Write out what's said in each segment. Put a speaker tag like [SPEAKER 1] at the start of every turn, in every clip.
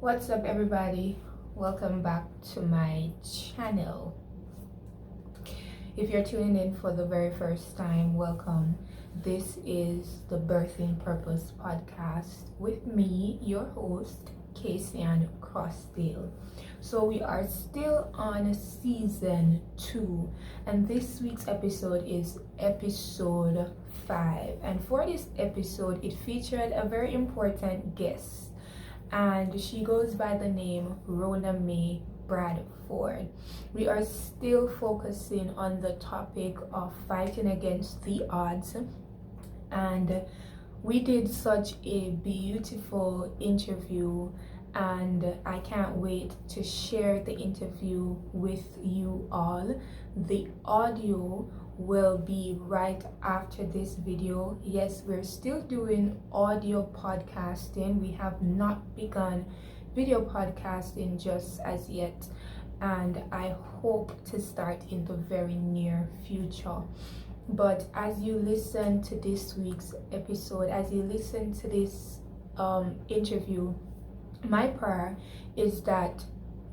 [SPEAKER 1] What's up, everybody? Welcome back to my channel. If you're tuning in for the very first time, welcome. This is the Birthing Purpose podcast with me, your host, Casey Ann Crossdale. So we are still on season 2, and this week's episode is episode 5. And for this episode, it featured a very important guest, and she goes by the name Ronamae Bradford. We are still focusing on the topic of fighting against the odds, and we did such a beautiful interview, and I can't wait to share the interview with you all. The audio will be right after this video. Yes, we're still doing audio podcasting. We have not begun video podcasting just as yet, and I hope to start in the very near future. But as you listen to this week's episode, as you listen to this interview, my prayer is that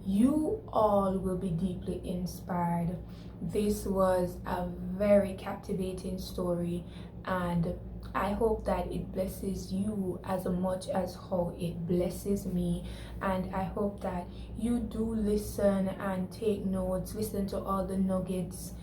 [SPEAKER 1] you all will be deeply inspired. This was a very captivating story, and I hope that it blesses you as much as how it blesses me. And I hope that you do listen and take notes, listen to all the nuggets,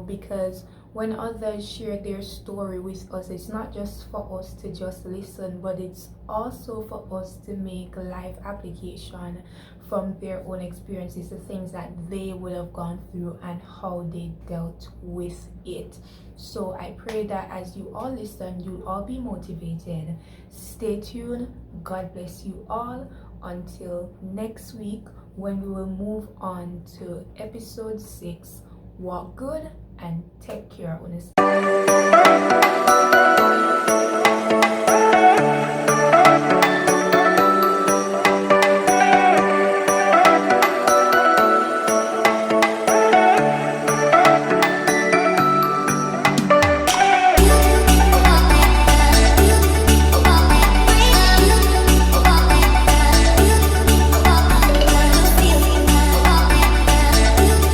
[SPEAKER 1] because when others share their story with us, it's not just for us to just listen, but it's also for us to make life application from their own experiences, the things that they would have gone through and how they dealt with it. So I pray that as you all listen, you'll all be motivated. Stay tuned. God bless you all until next week, when we will move on to episode 6. Walk good and take care of yourself.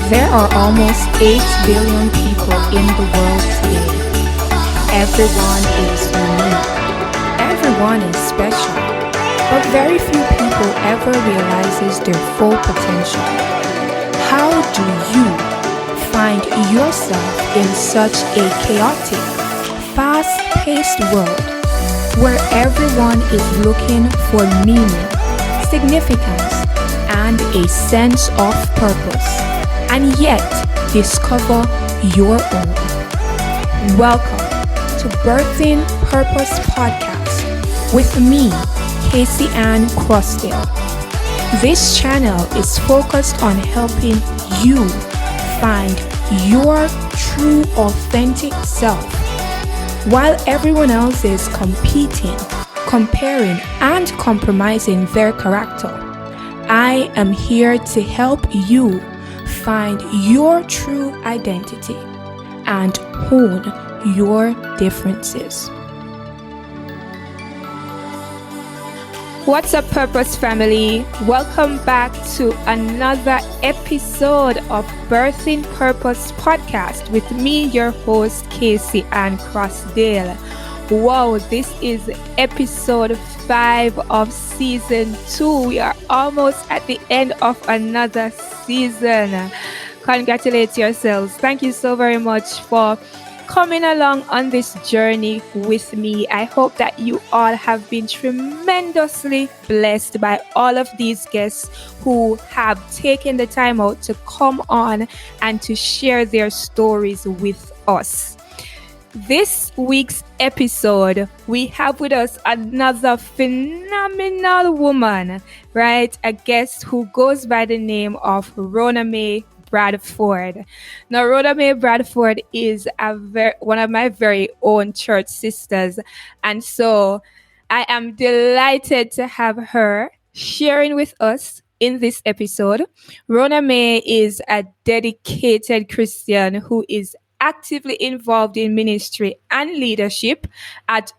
[SPEAKER 2] There are almost 8 billion people in the world today. Everyone is unique. Everyone is special. But very few people ever realizes their full potential. How do you find yourself in such a chaotic, fast-paced world where everyone is looking for meaning, significance, and a sense of purpose, and yet discover your own? Welcome to Birthing Purpose Podcast with me, Casey Ann Crossdale. This channel is focused on helping you find your true, authentic self. While everyone else is competing, comparing, and compromising their character, I am here to help you find your true identity and hone your differences. What's up, Purpose family? Welcome back to another episode of Birthing Purpose Podcast with me, your host, Casey Ann Crossdale. Wow, this is episode 5 of season 2. We are almost at the end of another season. Congratulate yourselves. Thank you so very much for coming along on this journey with me. I hope that you all have been tremendously blessed by all of these guests who have taken the time out to come on and to share their stories with us. This week's episode, we have with us another phenomenal woman, right? A guest who goes by the name of Ronamae Bradford. Now, Ronamae Bradford is one of my very own church sisters, and so I am delighted to have her sharing with us in this episode. Ronamae is a dedicated Christian who is actively involved in ministry and leadership at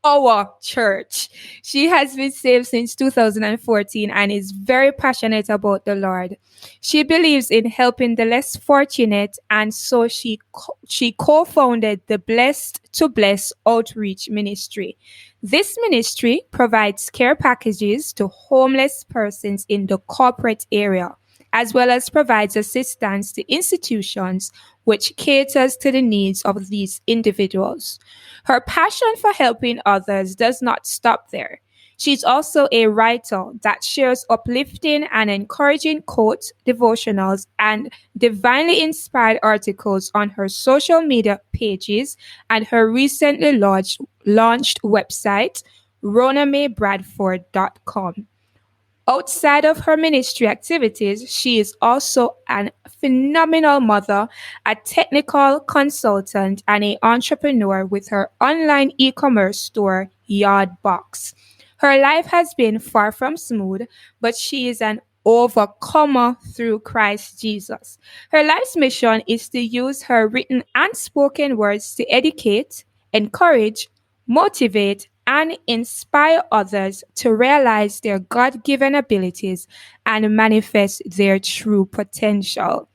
[SPEAKER 2] our church. She has been saved since 2014 and is very passionate about the Lord. She believes in helping the less fortunate, and so she co-founded the Blessed to Bless Outreach Ministry. This ministry provides care packages to homeless persons in the corporate area, as well as provides assistance to institutions which caters to the needs of these individuals. Her passion for helping others does not stop there. She's also a writer that shares uplifting and encouraging quotes, devotionals, and divinely inspired articles on her social media pages and her recently launched website, RonamaeBradford.com. Outside of her ministry activities, she is also an phenomenal mother, a technical consultant, and an entrepreneur with her online e-commerce store, Yaad Box. Her life has been far from smooth, but she is an overcomer through Christ Jesus. Her life's mission is to use her written and spoken words to educate, encourage, motivate, and inspire others to realize their God given abilities and manifest their true potential.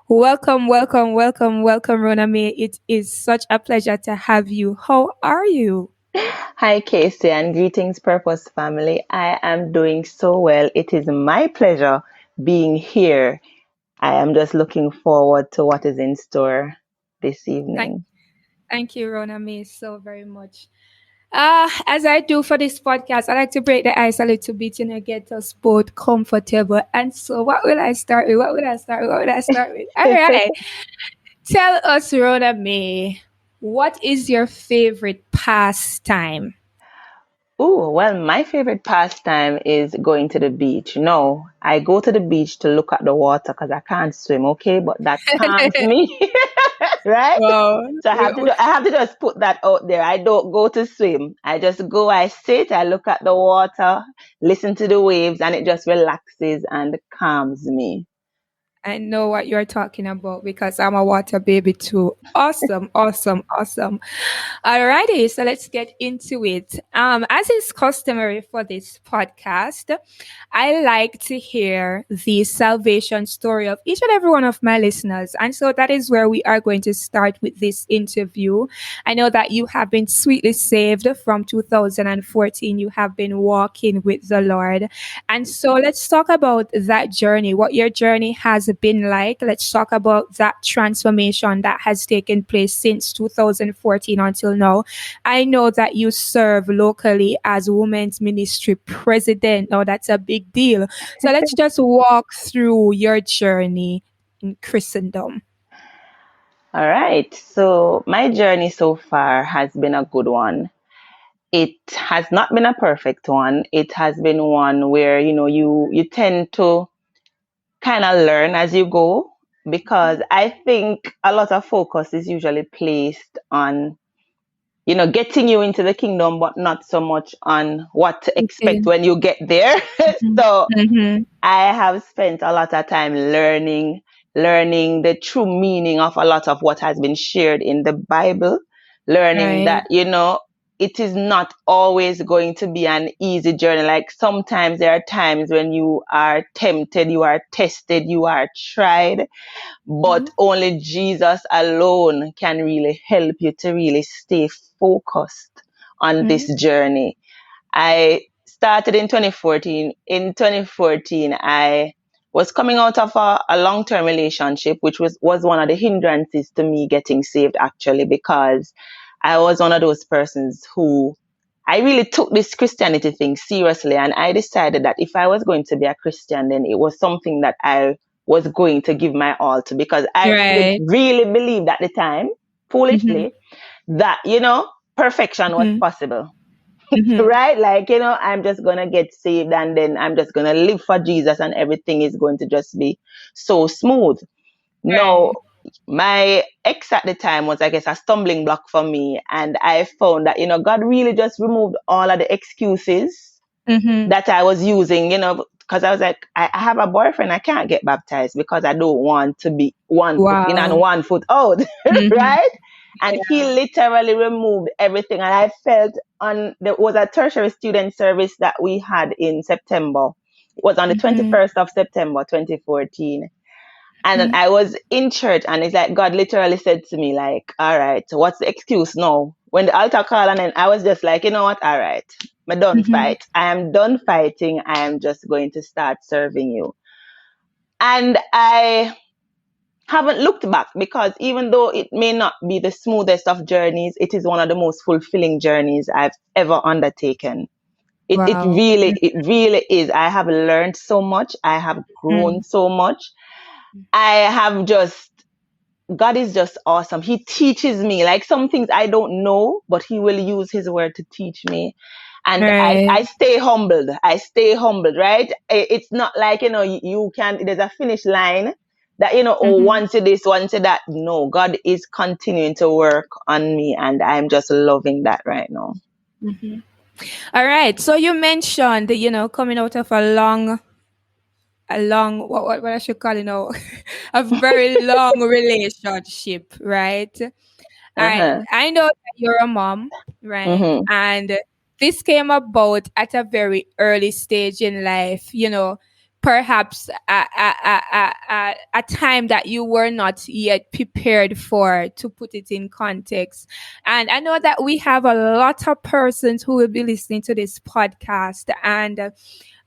[SPEAKER 2] Welcome, welcome, welcome, welcome, Ronamae. It is such a pleasure to have you. How are you?
[SPEAKER 3] Hi, Casey, and greetings, Purpose family. I am doing so well. It is my pleasure being here. I am just looking forward to what is in store this
[SPEAKER 2] Thank,
[SPEAKER 3] evening.
[SPEAKER 2] thank you, Ronamae, so very much. As I do for this podcast, I like to break the ice a little bit and get us both comfortable. And so, what will I start with? What will I start with? What will I start with? All right. Tell us, Rhoda May, what is your favorite pastime?
[SPEAKER 3] Oh, well, my favorite pastime is going to the beach. No, I go to the beach to look at the water because I can't swim, okay? But that calms me, right?
[SPEAKER 2] Wow.
[SPEAKER 3] So I have to just put that out there. I don't go to swim. I just go, I sit, I look at the water, listen to the waves, and it just relaxes and calms me.
[SPEAKER 2] I know what you're talking about because I'm a water baby too. Awesome, awesome, awesome. Alrighty, so let's get into it. As is customary for this podcast, I like to hear the salvation story of each and every one of my listeners. And so that is where we are going to start with this interview. I know that you have been sweetly saved from 2014. You have been walking with the Lord. And so let's talk about that journey, what your journey has been like. Let's talk about that transformation that has taken place since 2014 until now. I know that you serve locally as Women's Ministry President. Now, that's a big deal. So let's just walk through your journey in Christendom.
[SPEAKER 3] All right. So my journey so far has been a good one. It has not been a perfect one. It has been one where, you tend to kind of learn as you go because I think a lot of focus is usually placed on getting you into the kingdom, but not so much on what to expect
[SPEAKER 2] Okay.
[SPEAKER 3] when you get there. So
[SPEAKER 2] Mm-hmm.
[SPEAKER 3] I have spent a lot of time learning the true meaning of a lot of what has been shared in the Bible, learning
[SPEAKER 2] Right.
[SPEAKER 3] that, it is not always going to be an easy journey. Like sometimes there are times when you are tempted, you are tested, you are tried,
[SPEAKER 2] Mm-hmm.
[SPEAKER 3] but only Jesus alone can really help you to really stay focused on
[SPEAKER 2] Mm-hmm.
[SPEAKER 3] this journey. I started in 2014. In 2014, I was coming out of a long-term relationship, which was one of the hindrances to me getting saved, actually, because I was one of those persons who I really took this Christianity thing seriously. And I decided that if I was going to be a Christian, then it was something that I was going to give my all to, because I
[SPEAKER 2] Right.
[SPEAKER 3] really believed at the time,
[SPEAKER 2] Mm-hmm.
[SPEAKER 3] foolishly, that, perfection was possible.
[SPEAKER 2] Mm-hmm.
[SPEAKER 3] Right? Like, I'm just going to get saved and then I'm just going to live for Jesus and everything is going to just be so smooth. No,
[SPEAKER 2] Right.
[SPEAKER 3] my ex at the time was, I guess, a stumbling block for me. And I found that, God really just removed all of the excuses
[SPEAKER 2] Mm-hmm.
[SPEAKER 3] that I was using, because I was like, I have a boyfriend, I can't get baptized because I don't want to be one foot in and
[SPEAKER 2] Wow.
[SPEAKER 3] one foot out,
[SPEAKER 2] Mm-hmm.
[SPEAKER 3] right? And he literally removed everything. And I felt there was a tertiary student service that we had in September. It was on the 21st of September, 2014. And then I was in church, and it's like God literally said to me, like, all right, so what's the excuse now? When the altar call, and then I was just like, you know what? All right, I'm done fight. I am done fighting. I am just going to start serving you. And I haven't looked back, because even though it may not be the smoothest of journeys, it is one of the most fulfilling journeys I've ever undertaken. It really is. I have learned so much. I have grown so much. God is just awesome. He teaches me, like, some things I don't know, but he will use his word to teach me. And I stay humbled. Right? It's not like, you can, there's a finish line that, once you this, once you that. No, God is continuing to work on me, and I'm just loving that right now.
[SPEAKER 2] All right. So you mentioned, coming out of a long, what I should call it now, a very long relationship, right? I know that you're a mom, right? And this came about at a very early stage in life, perhaps a time that you were not yet prepared for, to put it in context. And I know that we have a lot of persons who will be listening to this podcast, and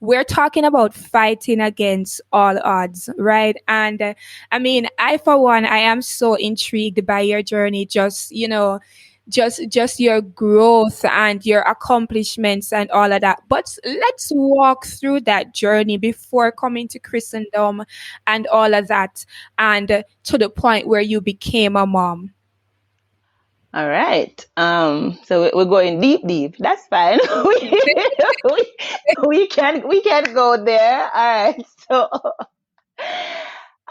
[SPEAKER 2] we're talking about fighting against all odds, right? And I mean, for one, I am so intrigued by your journey, just your growth and your accomplishments and all of that. But let's walk through that journey before coming to Christendom and all of that, and to the point where you became a mom.
[SPEAKER 3] All right. So we're going deep. That's fine. we can go there. All right. So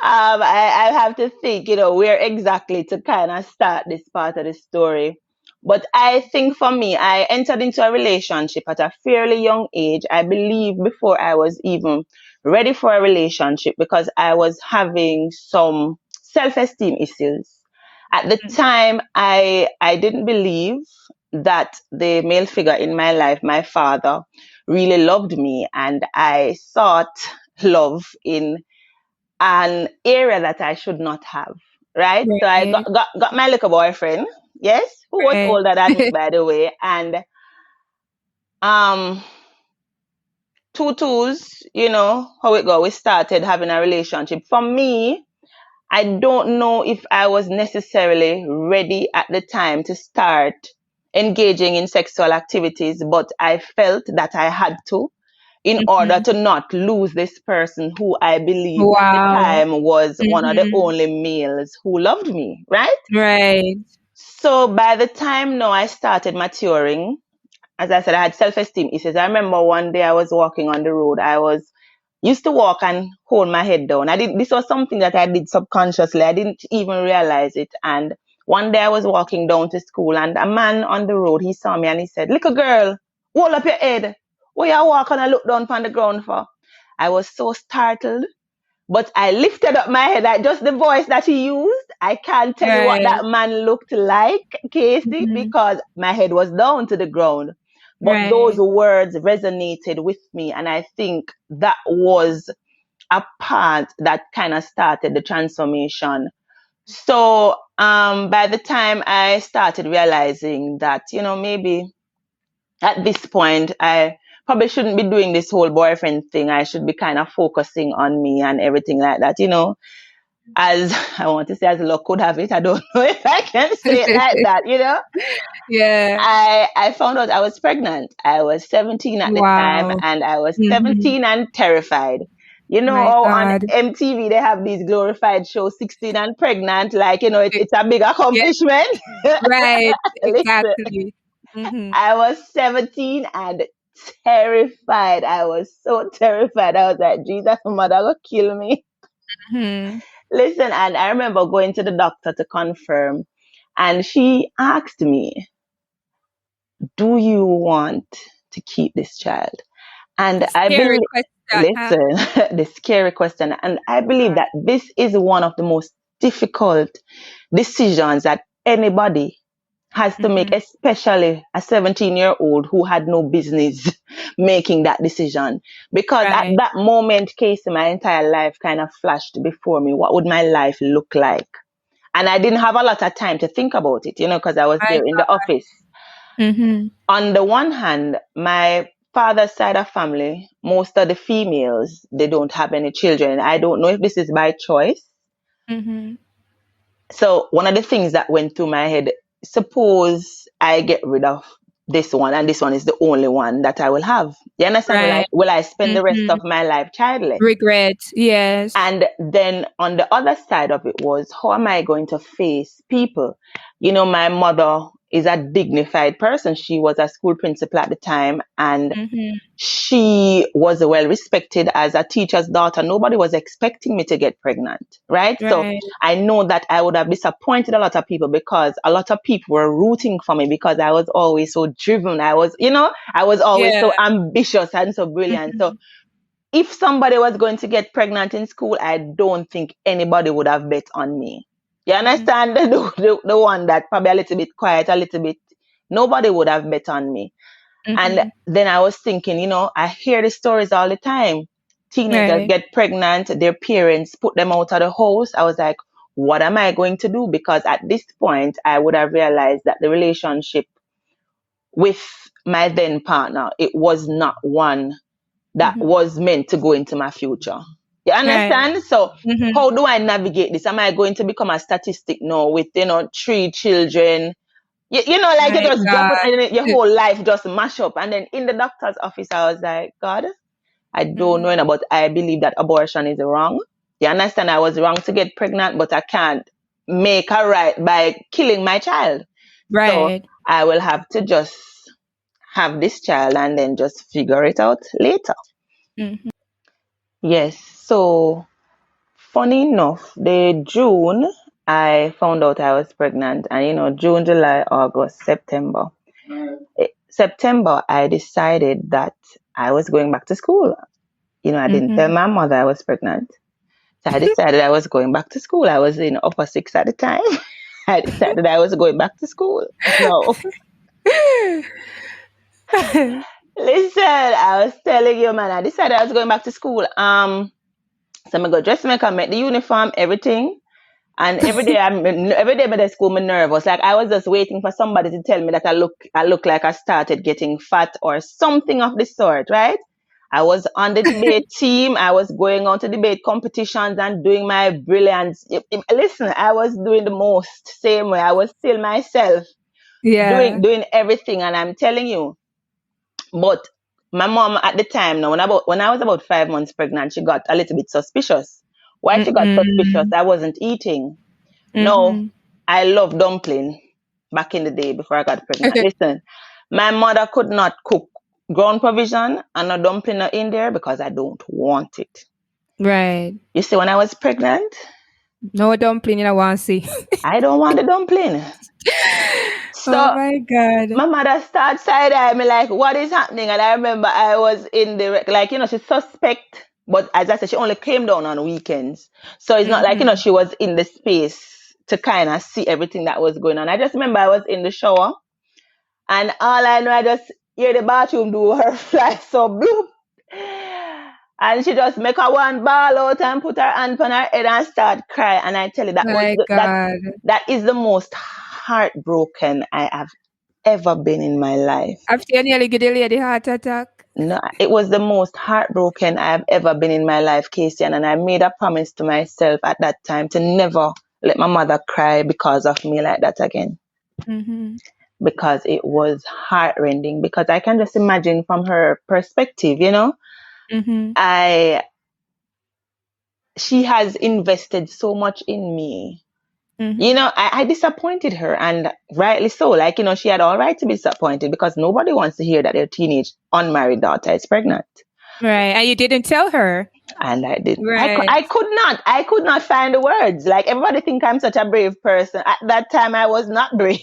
[SPEAKER 3] I have to think, where exactly to kind of start this part of the story. But I think for me, I entered into a relationship at a fairly young age. I believe before I was even ready for a relationship, because I was having some self-esteem issues. At the time, I didn't believe that the male figure in my life, my father, really loved me, and I sought love in an area that I should not have. Right? So I got my little boyfriend, yes, who was older than me, by the way, and two twos, how it go. We started having a relationship. For me, I don't know if I was necessarily ready at the time to start engaging in sexual activities, but I felt that I had to, in order to not lose this person who I believed at the time was one of the only males who loved me, right?
[SPEAKER 2] Right.
[SPEAKER 3] So by the time now I started maturing, as I said, I had self-esteem issues. I remember one day I was walking on the road. I used to walk and hold my head down. This was something that I did subconsciously. I didn't even realize it. And one day I was walking down to school, and a man on the road, he saw me and he said, "Little girl, hold up your head. What you walking and look down on the ground for?" I was so startled, but I lifted up my head. Just the voice that he used, I can't tell you what that man looked like, Casey, because my head was down to the ground. But those words resonated with me, and I think that was a part that kind of started the transformation. So by the time I started realizing that, maybe at this point, I probably shouldn't be doing this whole boyfriend thing. I should be kind of focusing on me and everything like that, as I want to say, as luck could have it. I don't know if I can say it like that,
[SPEAKER 2] Yeah.
[SPEAKER 3] I found out I was pregnant. I was 17 at the time, and I was 17 and terrified. On MTV, they have these glorified shows, 16 and pregnant, like, it's a big accomplishment.
[SPEAKER 2] Yeah. Right, exactly.
[SPEAKER 3] I was 17 and terrified. I was so terrified. I was like, Jesus, my mother will kill me. Listen, and I remember going to the doctor to confirm, and she asked me, "Do you want to keep this child?" And I believe, listen, the scary question. And I believe that this is one of the most difficult decisions that anybody has to make, especially a 17-year-old who had no business making that decision. Because at
[SPEAKER 2] Right.
[SPEAKER 3] that moment, Casey, my entire life kind of flashed before me. What would my life look like? And I didn't have a lot of time to think about it, because I was
[SPEAKER 2] My
[SPEAKER 3] there in the office.
[SPEAKER 2] God.
[SPEAKER 3] On the one hand, my father's side of family, most of the females, they don't have any children. I don't know if this is by choice. So one of the things that went through my head, suppose I get rid of this one and this one is the only one that I will have. You understand?
[SPEAKER 2] Right.
[SPEAKER 3] Will I spend the rest of my life childless?
[SPEAKER 2] Regret. Yes.
[SPEAKER 3] And then on the other side of it was, how am I going to face people? My mother is a dignified person. She was a school principal at the time, and she was well respected as a teacher's daughter. Nobody was expecting me to get pregnant, right? So
[SPEAKER 2] Right.
[SPEAKER 3] I know that I would have disappointed a lot of people, because a lot of people were rooting for me because I was always so driven. I was always
[SPEAKER 2] Yeah.
[SPEAKER 3] so ambitious and so brilliant. So if somebody was going to get pregnant in school, I don't think anybody would have bet on me. You understand? The one that probably a little bit quiet, a little bit, nobody would have bet on me. And then I was thinking, I hear the stories all the time. Teenagers
[SPEAKER 2] Right.
[SPEAKER 3] get pregnant, their parents put them out of the house. I was like, what am I going to do? Because at this point, I would have realized that the relationship with my then partner, it was not one that was meant to go into my future. You understand?
[SPEAKER 2] Right.
[SPEAKER 3] So how do I navigate this? Am I going to become a statistic now with, 3 children? Like you
[SPEAKER 2] My
[SPEAKER 3] just drop it
[SPEAKER 2] God.
[SPEAKER 3] and then your whole life just mash up. And then in the doctor's office, I was like, God, I don't know, but I believe that abortion is wrong. You understand? I was wrong to get pregnant, but I can't make her right by killing my child. So
[SPEAKER 2] Right.
[SPEAKER 3] I will have to just have this child and then just figure it out later. Yes. So funny enough, the June I found out I was pregnant, and June, July, August, September. September, I decided that I was going back to school. I didn't tell my mother I was pregnant. So I decided I was going back to school. I was in upper six at the time. I decided I was going back to school. No. Listen, I was telling you, man, I decided I was going back to school. So I go dressmaker, make the uniform, everything. And every day by the school, I'm nervous. Like I was just waiting for somebody to tell me that I look like I started getting fat or something of the sort, right? I was on the debate team. I was going on to debate competitions and doing my brilliance. Listen, I was doing the most same way. I was still myself,
[SPEAKER 2] Yeah.
[SPEAKER 3] doing everything. And I'm telling you, but my mom at the time, now when I was about 5 months pregnant, she got a little bit suspicious. Why she got suspicious? I wasn't eating. No, I love dumpling back in the day before I got pregnant. Listen, my mother could not cook ground provision and a dumpling in there because I don't want it.
[SPEAKER 2] Right.
[SPEAKER 3] You see, when I was pregnant,
[SPEAKER 2] No dumpling in a one see.
[SPEAKER 3] I don't want the dumpling. So
[SPEAKER 2] Oh my God.
[SPEAKER 3] my mother started side-eye me like, what is happening? And I remember I was in the, like, she suspect, but as I said, she only came down on weekends. So it's not like, she was in the space to kind of see everything that was going on. I just remember I was in the shower and all I know, I just hear the bathroom door her fly so bloop. And she just make her one ball out and put her hand on her head and start crying. And I tell you,
[SPEAKER 2] My God.
[SPEAKER 3] that is the most heartbroken I have ever been in my life.
[SPEAKER 2] After you nearly get a lady heart attack.
[SPEAKER 3] No, it was the most heartbroken I've ever been in my life, Casey. And I made a promise to myself at that time to never let my mother cry because of me like that again. Because it was heartrending. Because I can just imagine from her perspective, she has invested so much in me. I disappointed her, and rightly so. Like, she had all right to be disappointed because nobody wants to hear that their teenage unmarried daughter is pregnant.
[SPEAKER 2] Right. And you didn't tell her.
[SPEAKER 3] And I didn't.
[SPEAKER 2] Right.
[SPEAKER 3] I could not find the words. Like, everybody think I'm such a brave person. At that time, I was not brave.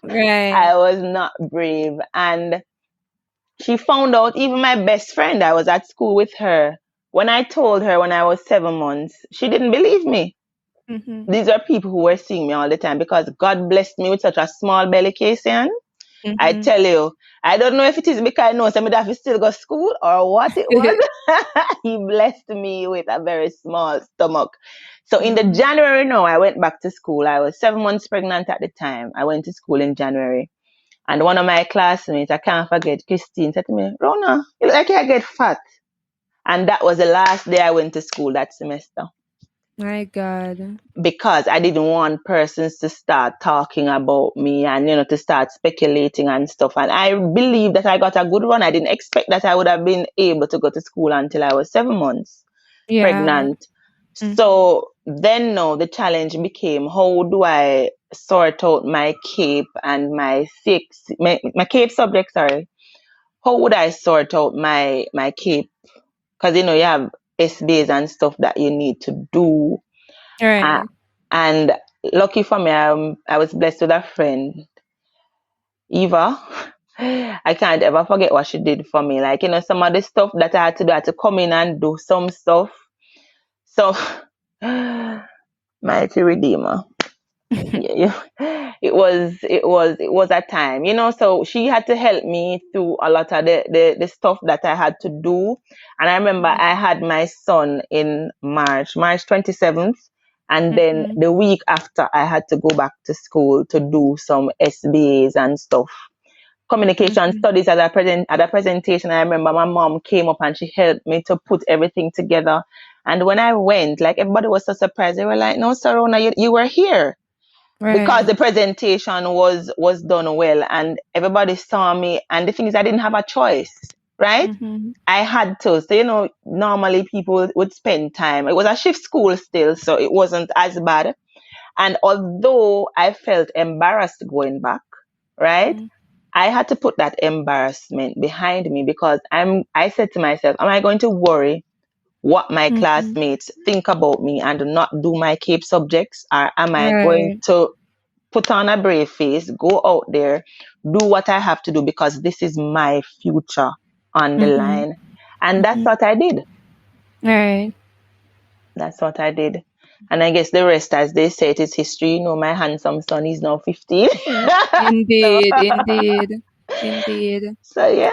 [SPEAKER 2] Right.
[SPEAKER 3] I was not brave. And she found out, even my best friend, I was at school with her. When I told her when I was 7 months, she didn't believe me.
[SPEAKER 2] Mm-hmm.
[SPEAKER 3] These are people who were seeing me all the time because God blessed me with such a small belly, Casey. I
[SPEAKER 2] Mm-hmm.
[SPEAKER 3] tell you, I don't know if it is because I know some of that still go to school or what it was. He blessed me with a very small stomach. So in the
[SPEAKER 2] Mm-hmm.
[SPEAKER 3] January now, I went back to school. I was 7 months pregnant at the time. I went to school in January. And one of my classmates, I can't forget, Christine, said to me, Rona, you look like you get fat. And that was the last day I went to school that semester
[SPEAKER 2] My God.
[SPEAKER 3] because I didn't want persons to start talking about me and, to start speculating and stuff. And I believe that I got a good run. I didn't expect that I would have been able to go to school until I was 7 months
[SPEAKER 2] Yeah.
[SPEAKER 3] pregnant.
[SPEAKER 2] Mm-hmm.
[SPEAKER 3] So then now the challenge became, how do I sort out my CAPE and my CAPE subject, sorry. How would I sort out my CAPE? Because, you have SBAs and stuff that you need to do. Uh,
[SPEAKER 2] Right.
[SPEAKER 3] and lucky for me, I was blessed with a friend, Eva. I can't ever forget what she did for me. Like, some of the stuff that I had to do, I had to come in and do some stuff. So, mighty Redeemer. Yeah, it was a time, so she had to help me through a lot of the stuff that I had to do. And I remember I had my son in March 27th, and then
[SPEAKER 2] Mm-hmm.
[SPEAKER 3] the week after I had to go back to school to do some SBAs and stuff, communication
[SPEAKER 2] Mm-hmm.
[SPEAKER 3] studies. At a presentation, I remember my mom came up and she helped me to put everything together. And when I went, like, everybody was so surprised. They were like, no, Sarona, you were here, because
[SPEAKER 2] Right.
[SPEAKER 3] the presentation was done well and everybody saw me. And the thing is, I didn't have a choice, right?
[SPEAKER 2] Mm-hmm.
[SPEAKER 3] I had to. So, normally people would spend time. It was a shift school still, so it wasn't as bad. And although I felt embarrassed going back, right?
[SPEAKER 2] Mm-hmm.
[SPEAKER 3] I had to put that embarrassment behind me because I said to myself, am I going to worry what my
[SPEAKER 2] Mm-hmm.
[SPEAKER 3] classmates think about me and not do my CAPE subjects? Or am I going
[SPEAKER 2] Right.
[SPEAKER 3] to put on a brave face, go out there, do what I have to do because this is my future on the
[SPEAKER 2] Mm-hmm.
[SPEAKER 3] line? And that's
[SPEAKER 2] Mm-hmm.
[SPEAKER 3] what I did.
[SPEAKER 2] Right.
[SPEAKER 3] That's what I did. And I guess the rest, as they say, it is history. My handsome son is now 15. so,
[SPEAKER 2] Indeed. Indeed. Indeed.
[SPEAKER 3] so, yeah.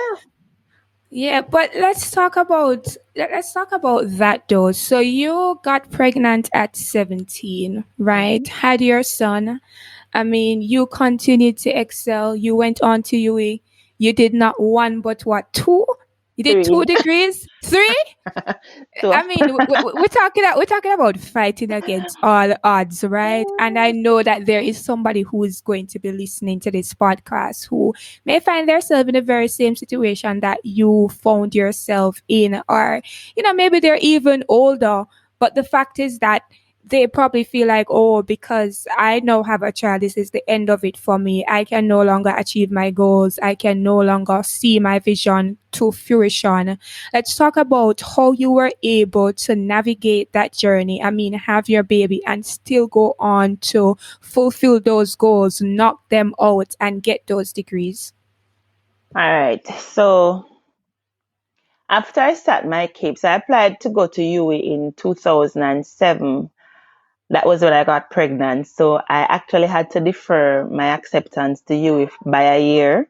[SPEAKER 2] Yeah, but let's talk about that though. So you got pregnant at 17, right?
[SPEAKER 3] Mhm.
[SPEAKER 2] Had your son. I mean, you continued to excel. You went on to UE. You did not one, but what, two? You did 2
[SPEAKER 3] 3.
[SPEAKER 2] degrees? 3?
[SPEAKER 3] So,
[SPEAKER 2] I mean, we're talking about fighting against all odds, right? And I know that there is somebody who is going to be listening to this podcast who may find themselves in the very same situation that you found yourself in, or maybe they're even older. But the fact is that they probably feel like, oh, because I now have a child, this is the end of it for me. I can no longer achieve my goals. I can no longer see my vision to fruition. Let's talk about how you were able to navigate that journey. I mean, have your baby and still go on to fulfill those goals, knock them out, and get those degrees.
[SPEAKER 3] all right. So, after I sat my CAPES, I applied to go to UE in 2007. That was when I got pregnant. So I actually had to defer my acceptance to you by a year,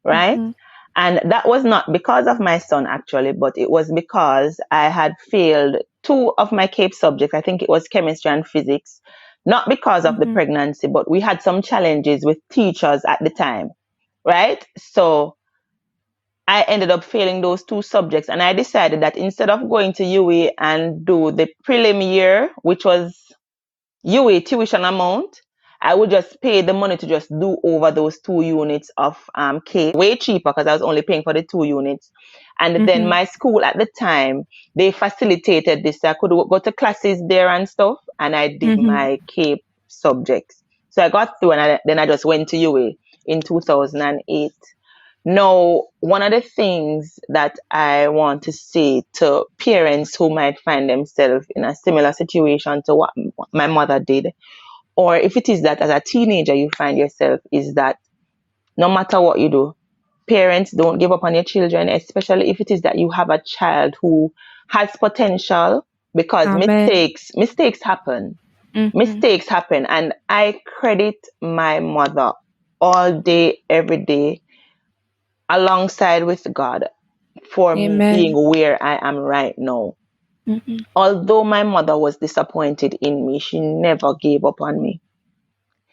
[SPEAKER 3] right?
[SPEAKER 2] Mm-hmm.
[SPEAKER 3] And that was not because of my son, actually, but it was because I had failed two of my CAPE subjects. I think it was chemistry and physics, not because of the
[SPEAKER 2] Mm-hmm.
[SPEAKER 3] pregnancy, but we had some challenges with teachers at the time, right? So I ended up failing those two subjects, and I decided that instead of going to UE and do the prelim year, which was UE tuition amount, I would just pay the money to just do over those 2 units of K, way cheaper because I was only paying for the 2 units. And then
[SPEAKER 2] Mm-hmm.
[SPEAKER 3] my school at the time, they facilitated this. I could go to classes there and stuff, and I did
[SPEAKER 2] Mm-hmm.
[SPEAKER 3] my K subjects. So I got through, and then I just went to UE in 2008. Now, one of the things that I want to say to parents who might find themselves in a similar situation to what my mother did, or if it is that as a teenager you find yourself, is that no matter what you do, parents, don't give up on your children, especially if it is that you have a child who has potential, because
[SPEAKER 2] Amen.
[SPEAKER 3] mistakes happen. Mistakes happen, and I credit my mother all day, every day, alongside with God, for me being
[SPEAKER 2] Amen.
[SPEAKER 3] where I am right now. Although my mother was disappointed in me, she never gave up on me.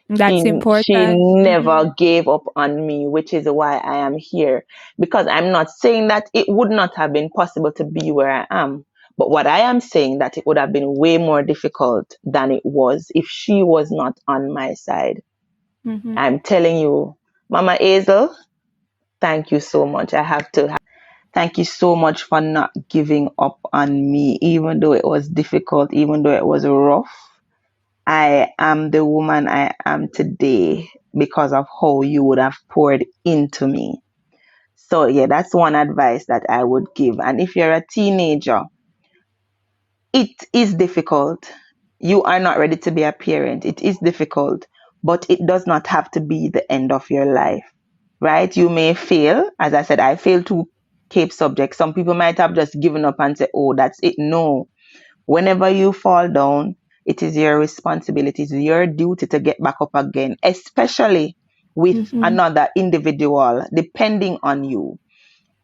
[SPEAKER 2] That's
[SPEAKER 3] She
[SPEAKER 2] important.
[SPEAKER 3] never gave up on me, which is why I am here. Because I'm not saying that it would not have been possible to be where I am. But what I am saying that it would have been way more difficult than it was if she was not on my side. I'm telling you, Mama Hazel, thank you so much. I have to thank you so much for not giving up on me, even though it was difficult, even though it was rough. I am the woman I am today because of how you would have poured into me. So, yeah, that's one advice that I would give. And if you're a teenager, it is difficult. You are not ready to be a parent. It is difficult, but it does not have to be the end of your life, right? You may fail. As I said, I failed to Cape subject. Some people might have just given up and say, oh, that's it. No. Whenever you fall down, it is your responsibility, it's your duty to get back up again, especially with another individual depending on you.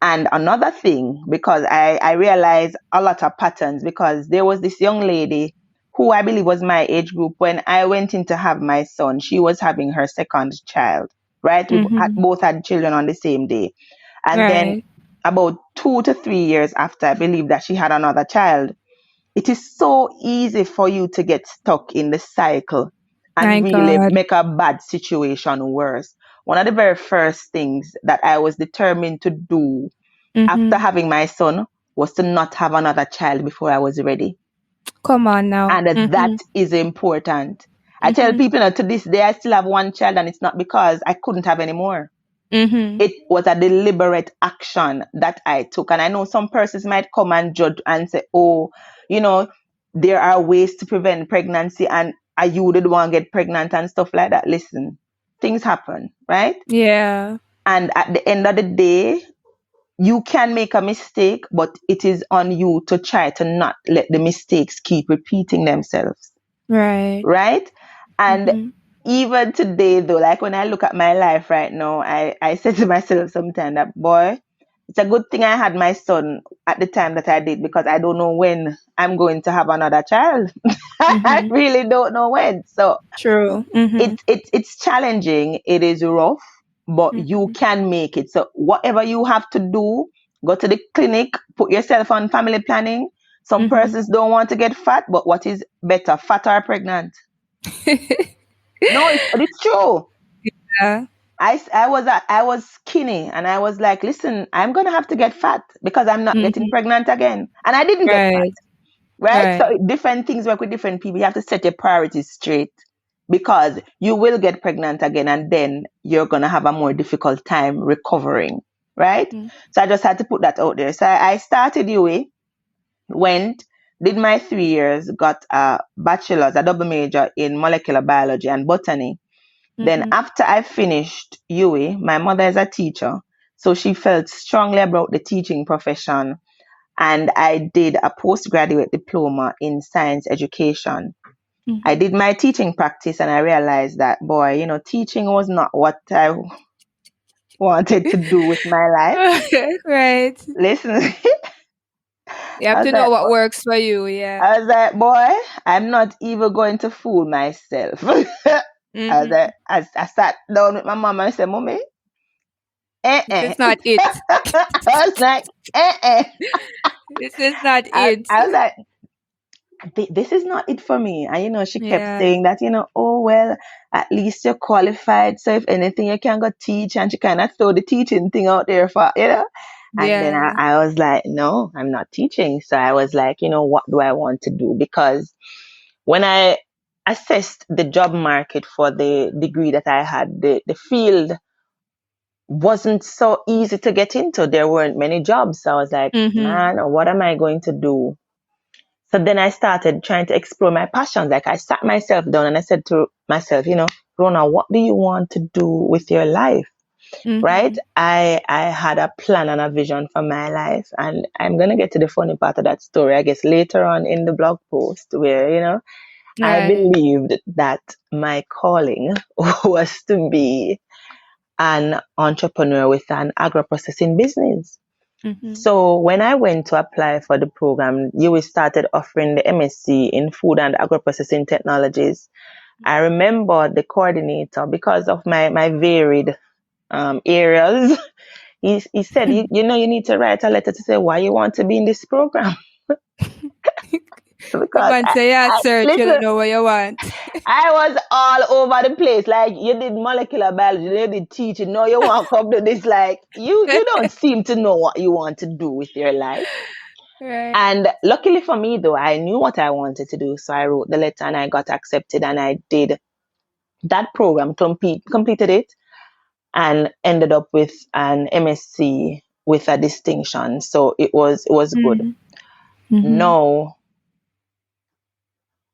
[SPEAKER 3] And another thing, because I realized a lot of patterns, because there was this young lady who I believe was my age group when I went in to have my son. She was having her second child, right? We both had children on the same day. And then
[SPEAKER 2] Right.
[SPEAKER 3] about 2 to 3 years after, I believe that she had another child. It is so easy for you to get stuck in the cycle
[SPEAKER 2] My
[SPEAKER 3] and really
[SPEAKER 2] God.
[SPEAKER 3] make a bad situation worse. One of the very first things that I was determined to do after having my son was to not have another child before I was ready.
[SPEAKER 2] Come on now.
[SPEAKER 3] And that is important. I tell people, to this day, I still have one child, and it's not because I couldn't have any more. It was a deliberate action that I took. And I know some persons might come and judge and say, oh, there are ways to prevent pregnancy, and are you the one get pregnant and stuff like that. Listen, things happen, right?
[SPEAKER 2] Yeah.
[SPEAKER 3] And at the end of the day, you can make a mistake, but it is on you to try to not let the mistakes keep repeating themselves.
[SPEAKER 2] Right.
[SPEAKER 3] Right? And even today, though, like when I look at my life right now, I say to myself sometimes that, boy, it's a good thing I had my son at the time that I did, because I don't know when I'm going to have another child. I really don't know when. So
[SPEAKER 2] True.
[SPEAKER 3] it's challenging. It is rough, but you can make it. So whatever you have to do, go to the clinic, put yourself on family planning. Some persons don't want to get fat, but what is better, fat or pregnant? No, it's true.
[SPEAKER 2] Yeah.
[SPEAKER 3] I was skinny, and I was like, listen, I'm gonna have to get fat because I'm not getting pregnant again, and I didn't get fat. Right? So different things work with different people. You have to set your priorities straight, because you will get pregnant again, and then you're gonna have a more difficult time recovering. Right? So I just had to put that out there. So I started UA, went, did my 3 years, got a bachelor's, a double major in molecular biology and botany. Then after I finished UA, my mother is a teacher, so she felt strongly about the teaching profession, and I did a postgraduate diploma in science education. I did my teaching practice, and I realized that, boy, teaching was not what I wanted to do with my life.
[SPEAKER 2] Right.
[SPEAKER 3] Listen,
[SPEAKER 2] You have
[SPEAKER 3] I was
[SPEAKER 2] to know
[SPEAKER 3] like,
[SPEAKER 2] what works for you. Yeah.
[SPEAKER 3] I was like, boy, I'm not even going to fool myself. I was like, I sat down with my mom and I said, Mommy,
[SPEAKER 2] This is not it.
[SPEAKER 3] I was like,
[SPEAKER 2] This is not
[SPEAKER 3] I
[SPEAKER 2] it.
[SPEAKER 3] was like, this is not it for me. And she kept
[SPEAKER 2] Yeah.
[SPEAKER 3] saying that, oh, well, at least you're qualified. So if anything, you can go teach. And she kind of throw the teaching thing out there for. And then
[SPEAKER 2] Yeah.
[SPEAKER 3] I was like, no, I'm not teaching. So I was like, what do I want to do? Because when I assessed the job market for the degree that I had, the field wasn't so easy to get into. There weren't many jobs. So I was like, man, what am I going to do? So then I started trying to explore my passions. Like, I sat myself down and I said to myself, Rona, what do you want to do with your life? Right? I had a plan and a vision for my life. And I'm going to get to the funny part of that story, I guess, later on in the blog post where, I
[SPEAKER 2] Right.
[SPEAKER 3] believed that my calling was to be an entrepreneur with an agro-processing business.
[SPEAKER 2] Mm-hmm.
[SPEAKER 3] So when I went to apply for the program, you started offering the MSc in food and agro-processing technologies. I remember the coordinator, because of my varied areas, he said, you know, you need to write a letter to say why you want to be in this program.
[SPEAKER 2] Come
[SPEAKER 3] Because
[SPEAKER 2] on, say yeah, search. You don't
[SPEAKER 3] listen,
[SPEAKER 2] know what you want.
[SPEAKER 3] I was all over the place. Like, you did molecular biology, you did teaching. Now you want to come to this. Like, you don't seem to know what you want to do with your life.
[SPEAKER 2] Right.
[SPEAKER 3] And luckily for me, though, I knew what I wanted to do. So I wrote the letter and I got accepted, and I did that program, completed it, and ended up with an MSc with a distinction. So it was good.
[SPEAKER 2] Mm-hmm.
[SPEAKER 3] No,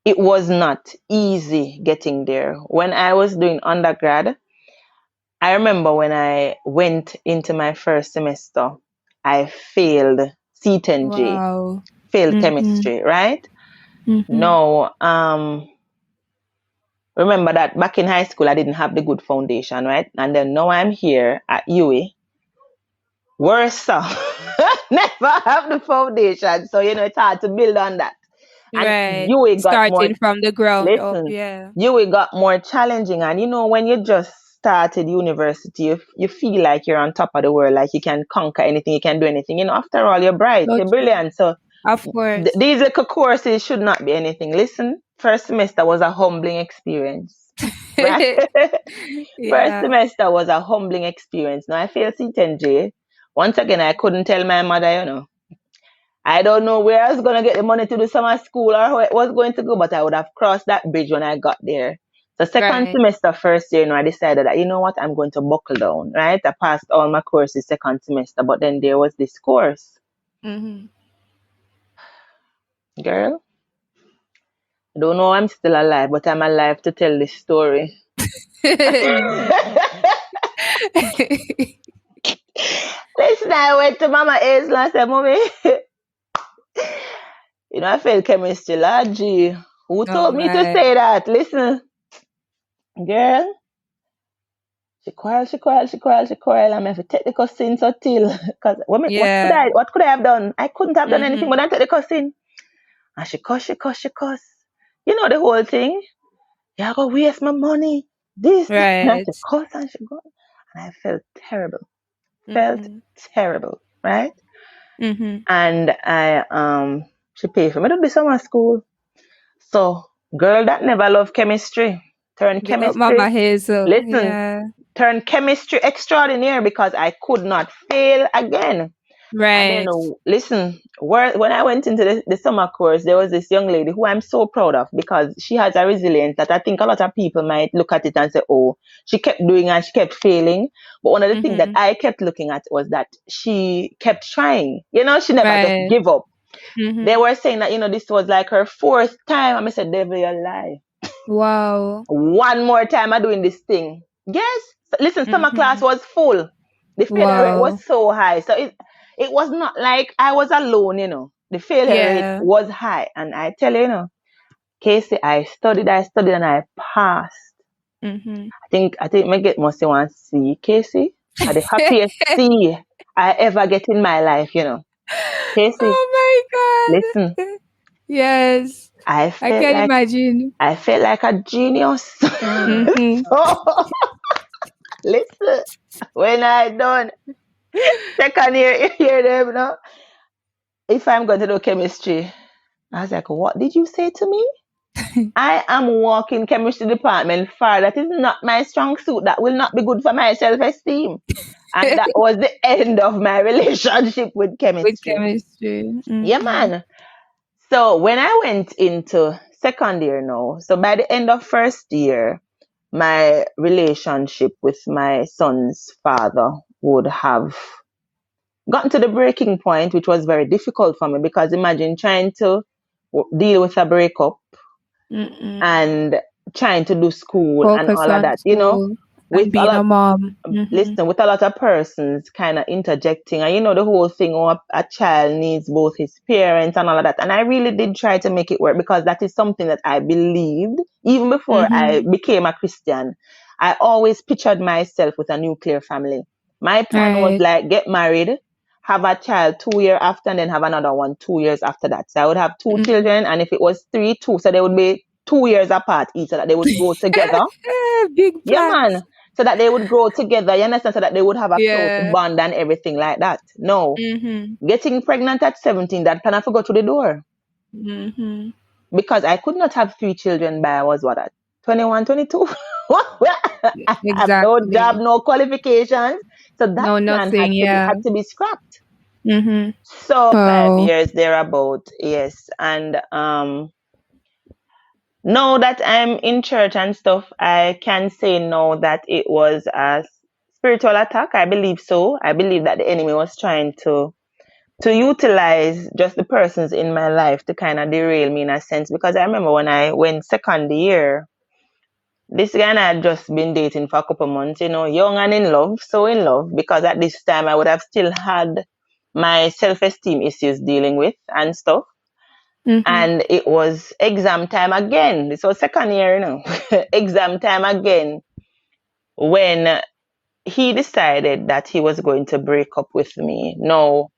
[SPEAKER 3] it was not easy getting there. When I was doing undergrad, I remember when I went into my first semester, I failed C10J,
[SPEAKER 2] Wow.
[SPEAKER 3] failed
[SPEAKER 2] Mm-hmm.
[SPEAKER 3] chemistry, right?
[SPEAKER 2] Mm-hmm.
[SPEAKER 3] No, remember that back in high school, I didn't have the good foundation, right? And then now I'm here at UWI, worse so. Never have the foundation. So, you know, it's hard to build on that. And
[SPEAKER 2] Right.
[SPEAKER 3] UWI got more,
[SPEAKER 2] Starting from the ground up.
[SPEAKER 3] listen,
[SPEAKER 2] Yeah.
[SPEAKER 3] UWI got more challenging. And, you know, when you just started university, you feel like you're on top of the world, like you can conquer anything, you can do anything. You know, after all, you're bright,
[SPEAKER 2] So
[SPEAKER 3] you're
[SPEAKER 2] true.
[SPEAKER 3] brilliant. So
[SPEAKER 2] Of course.
[SPEAKER 3] these little courses should not be anything. Listen, first semester was a humbling experience, right? First
[SPEAKER 2] Yeah.
[SPEAKER 3] semester was a humbling experience. Now I failed C10J. Once again, I couldn't tell my mother, you know. I don't know where I was going to get the money to do summer school or how it was going to go, but I would have crossed that bridge when I got there. So second
[SPEAKER 2] Right.
[SPEAKER 3] semester, first year, you know, I decided that, you know what, I'm going to buckle down, right? I passed all my courses second semester, but then there was this course.
[SPEAKER 2] Mm-hmm.
[SPEAKER 3] Girl, I don't know I'm still alive, but I'm alive to tell this story. Listen, I went to Mama A's and I said, Mommy, you know, I failed chemistry, Lord G. Who
[SPEAKER 2] Oh
[SPEAKER 3] told me to
[SPEAKER 2] my.
[SPEAKER 3] say that? Listen, girl, she quarrel. I'm have to take the cousin so till. Because
[SPEAKER 2] Yeah.
[SPEAKER 3] what could I have done? I couldn't have done anything
[SPEAKER 2] Mm-hmm.
[SPEAKER 3] but I take the cousin. And she cuss. You know the whole thing. You're going to waste my money. This, that. And
[SPEAKER 2] Right.
[SPEAKER 3] she cuss and she go. And I felt terrible. Felt
[SPEAKER 2] Mm-hmm.
[SPEAKER 3] terrible, right?
[SPEAKER 2] Mm-hmm.
[SPEAKER 3] And she paid for me to do summer school. So, girl that never loved chemistry, turn
[SPEAKER 2] Big up Mama
[SPEAKER 3] chemistry,
[SPEAKER 2] Hazel.
[SPEAKER 3] listen,
[SPEAKER 2] Yeah.
[SPEAKER 3] turn chemistry extraordinary because I could not fail again. And then,
[SPEAKER 2] Right.
[SPEAKER 3] listen, when I went into the summer course, there was this young lady who I'm so proud of because she has a resilience that I think a lot of people might look at it and say, oh, she kept doing and she kept failing. But one of the things that
[SPEAKER 2] Mm-hmm.
[SPEAKER 3] I kept looking at was that she kept trying. You know, she never just
[SPEAKER 2] Right.
[SPEAKER 3] give up. They
[SPEAKER 2] Mm-hmm.
[SPEAKER 3] were saying that, you know, this was like her fourth time. I said, devil, you lie.
[SPEAKER 2] Wow.
[SPEAKER 3] One more time I'm doing this thing. Yes. Listen, summer class
[SPEAKER 2] Mm-hmm.
[SPEAKER 3] was full. The failure rate
[SPEAKER 2] Wow.
[SPEAKER 3] was so high. So it was not like I was alone, you know. The failure rate
[SPEAKER 2] Yeah.
[SPEAKER 3] was high. And I tell you, you know, Casey, I studied and I passed.
[SPEAKER 2] Mm-hmm.
[SPEAKER 3] I think my get must want to see Casey. Are the happiest C I ever get in my life, you know. Casey,
[SPEAKER 2] Oh my
[SPEAKER 3] listen,
[SPEAKER 2] God. Yes.
[SPEAKER 3] I
[SPEAKER 2] I
[SPEAKER 3] felt
[SPEAKER 2] can
[SPEAKER 3] like
[SPEAKER 2] imagine.
[SPEAKER 3] a genius.
[SPEAKER 2] Mm-hmm.
[SPEAKER 3] So listen, when I done second year, you hear them now. If I'm going to do chemistry, I was like, what did you say to me? I am walking chemistry department far. That is not my strong suit. That will not be good for my self-esteem. And that was the end of my relationship with
[SPEAKER 2] With
[SPEAKER 3] chemistry.
[SPEAKER 2] chemistry.
[SPEAKER 3] Yeah,
[SPEAKER 2] Mm-hmm.
[SPEAKER 3] man. So when I went into second year now, so by the end of first year, my relationship with my son's father would have gotten to the breaking point, which was very difficult for me because imagine trying to deal with a breakup
[SPEAKER 2] Mm-mm.
[SPEAKER 3] and trying to do school and
[SPEAKER 2] Focus
[SPEAKER 3] all of
[SPEAKER 2] on
[SPEAKER 3] that, you know.
[SPEAKER 2] school.
[SPEAKER 3] with
[SPEAKER 2] And being a mom.
[SPEAKER 3] listen, with a lot of persons kind of interjecting, and the whole thing, a child needs both his parents and all of that. And I really did try to make it work, because that is something that I believed even before I became a Christian. I always pictured myself with a nuclear family. My plan was like, get married, have a child 2 years after, and then have another one 2 years after that. So I would have two children, and if it was 3, 2, so they would be 2 years apart each, so that they would grow together.
[SPEAKER 2] Big
[SPEAKER 3] Yeah,
[SPEAKER 2] plans.
[SPEAKER 3] man. So that they would grow together, you understand? So that they would have a close bond and everything like that. No. Getting pregnant at 17, that kind of forgot to the door. Because I could not have 3 children by I was what, at 21, 22? I have no job, no qualifications. So that plan had to be scrapped. So 5 years thereabout, yes. And now that I'm in church and stuff, I can say now that it was a spiritual attack. I believe so. I believe that the enemy was trying to utilize just the persons in my life to kind of derail me in a sense. Because I remember when I went second year, this guy and I had just been dating for a couple months, young and in love, so in love, because at this time I would have still had my self-esteem issues dealing with and stuff. And it was exam time again. This was second year, exam time again, when he decided that he was going to break up with me. No,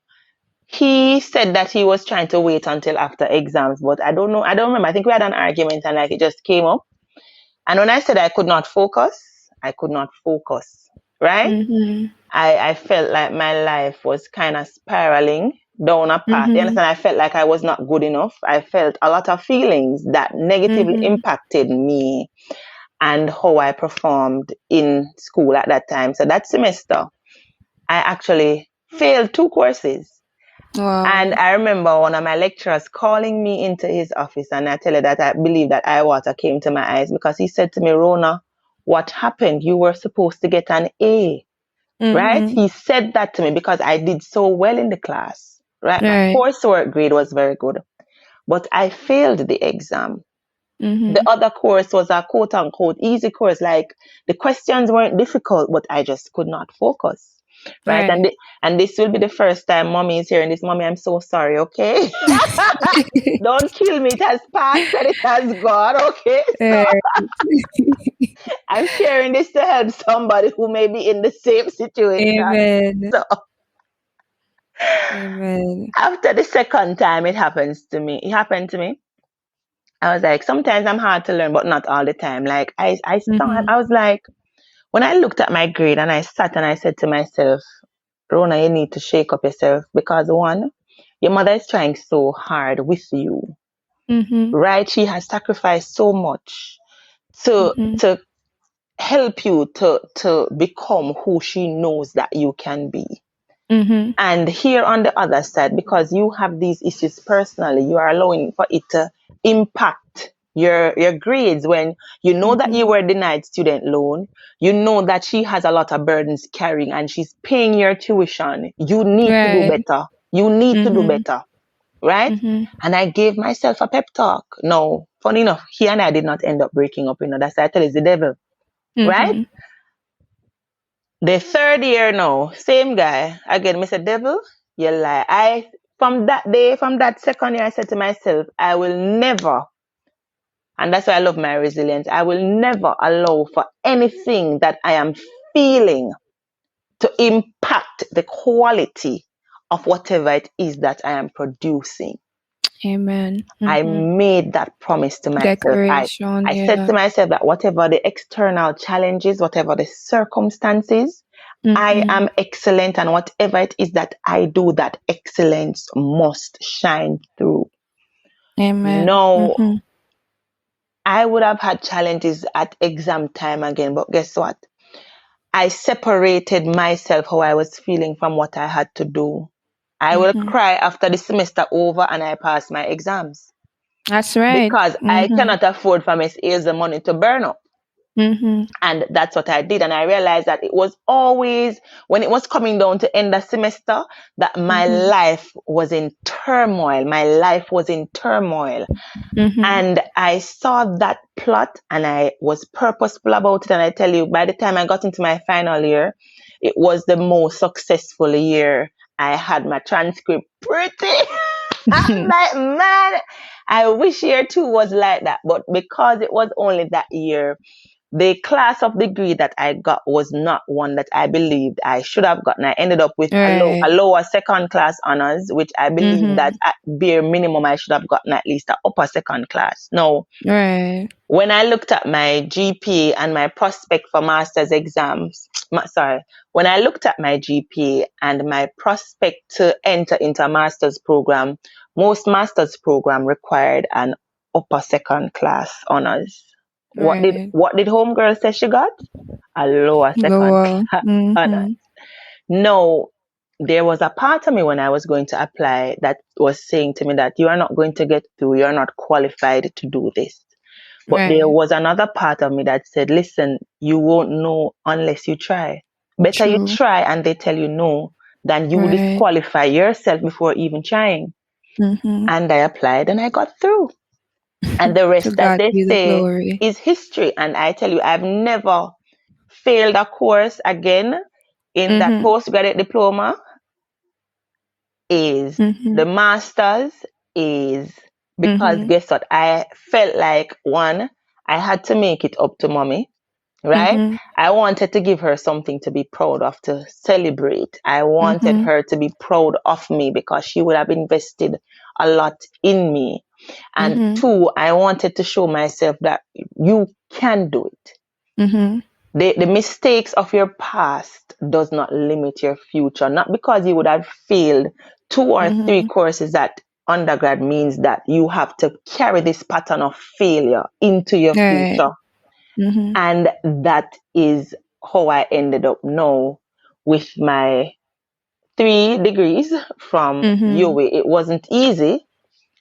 [SPEAKER 3] he said that he was trying to wait until after exams, but I don't know. I don't remember. I think we had an argument and like it just came up. And when I said I could not focus, right? I felt like my life was kind of spiraling down a path. You understand? I felt like I was not good enough. I felt a lot of feelings that negatively impacted me and how I performed in school at that time. So that semester, I actually failed 2 courses.
[SPEAKER 2] Wow.
[SPEAKER 3] And I remember one of my lecturers calling me into his office, and I tell her that I believe that eye water came to my eyes, because he said to me, Rona, what happened? You were supposed to get an A. Right? He said that to me because I did so well in the class. Right? My coursework grade was very good. But I failed the exam. The other course was a quote unquote easy course. Like the questions weren't difficult, but I just could not focus. Right? And this will be the first time mommy is hearing this. Mommy, I'm so sorry, okay? Don't kill me. It has passed and it has gone, okay? So, I'm sharing this to help somebody who may be in the same situation.
[SPEAKER 2] Amen.
[SPEAKER 3] So,
[SPEAKER 2] Amen.
[SPEAKER 3] After the second time it happened to me, I was like, sometimes I'm hard to learn, but not all the time. Like I was like, when I looked at my grade and I sat and I said to myself, Rona, you need to shake up yourself, because one, your mother is trying so hard with you, right? She has sacrificed so much to help you to become who she knows that you can be. And here on the other side, because you have these issues personally, you are allowing for it to impact your grades, when you know that you were denied student loan, you know that she has a lot of burdens carrying and she's paying your tuition. You need to do better. You need to do better. Right? And I gave myself a pep talk. No, funny enough, he and I did not end up breaking up. That's why I tell you, it's the devil. Right? The third year now, same guy. Again, Mr. Devil, you lie. From that second year, I said to myself, I will never, and that's why I love my resilience, I will never allow for anything that I am feeling to impact the quality of whatever it is that I am producing.
[SPEAKER 2] Amen.
[SPEAKER 3] I made that promise to myself.
[SPEAKER 2] Declaration,
[SPEAKER 3] I said to myself that whatever the external challenges, whatever the circumstances, I am excellent, and whatever it is that I do, that excellence must shine through.
[SPEAKER 2] Amen.
[SPEAKER 3] No, I would have had challenges at exam time again, but guess what? I separated myself, how I was feeling, from what I had to do. I will cry after the semester over and I pass my exams.
[SPEAKER 2] That's right.
[SPEAKER 3] Because I cannot afford for Miss A's the money to burn up.
[SPEAKER 2] Mm-hmm.
[SPEAKER 3] And that's what I did. And I realized that it was always when it was coming down to end the semester that my
[SPEAKER 2] Mm-hmm.
[SPEAKER 3] life was in turmoil. My life was in turmoil.
[SPEAKER 2] Mm-hmm.
[SPEAKER 3] And I saw that plot and I was purposeful about it. And I tell you, by the time I got into my final year, it was the most successful year. I had my transcript pretty. I'm like, man, I wish year two was like that. But because it was only that year, the class of degree that I got was not one that I believed I should have gotten. I ended up with
[SPEAKER 2] Right.
[SPEAKER 3] a lower second class honors, which I believe that
[SPEAKER 2] Mm-hmm.
[SPEAKER 3] at bare minimum I should have gotten at least an upper second class. No,
[SPEAKER 2] Right.
[SPEAKER 3] when I looked at my GPA and my prospect for master's exams, when I looked at my GPA and my prospect to enter into a master's program, most master's program required an upper second class honors.
[SPEAKER 2] Right.
[SPEAKER 3] What did homegirl say she got? A lower second
[SPEAKER 2] Lower.
[SPEAKER 3] class honors.
[SPEAKER 2] Mm-hmm.
[SPEAKER 3] No, there was a part of me when I was going to apply that was saying to me that you are not going to get through, you're not qualified to do this. But there
[SPEAKER 2] Right.
[SPEAKER 3] was another part of me that said, listen, you won't know unless you try. Better you
[SPEAKER 2] True.
[SPEAKER 3] try and they tell you no than you
[SPEAKER 2] Right.
[SPEAKER 3] disqualify yourself before even trying.
[SPEAKER 2] Mm-hmm.
[SPEAKER 3] And I applied and I got through. And the
[SPEAKER 2] To
[SPEAKER 3] rest, as
[SPEAKER 2] God
[SPEAKER 3] they
[SPEAKER 2] be the
[SPEAKER 3] say,
[SPEAKER 2] glory.
[SPEAKER 3] is history. And I tell you, I've never failed a course again in that
[SPEAKER 2] Mm-hmm.
[SPEAKER 3] postgraduate diploma. Is
[SPEAKER 2] Mm-hmm.
[SPEAKER 3] the masters is because
[SPEAKER 2] Mm-hmm.
[SPEAKER 3] guess what? I felt like one, I had to make it up to mommy, right?
[SPEAKER 2] Mm-hmm.
[SPEAKER 3] I wanted to give her something to be proud of, to celebrate. I wanted
[SPEAKER 2] Mm-hmm.
[SPEAKER 3] her to be proud of me because she would have invested a lot in me. And
[SPEAKER 2] Mm-hmm.
[SPEAKER 3] two, I wanted to show myself that you can do it.
[SPEAKER 2] Mm-hmm.
[SPEAKER 3] The mistakes of your past does not limit your future. Not because you would have failed two or three
[SPEAKER 2] Mm-hmm.
[SPEAKER 3] courses at undergrad means that you have to carry this pattern of failure into your
[SPEAKER 2] Right.
[SPEAKER 3] future.
[SPEAKER 2] Mm-hmm.
[SPEAKER 3] And that is how I ended up now with my 3 degrees from
[SPEAKER 2] Mm-hmm.
[SPEAKER 3] UWE. It wasn't easy,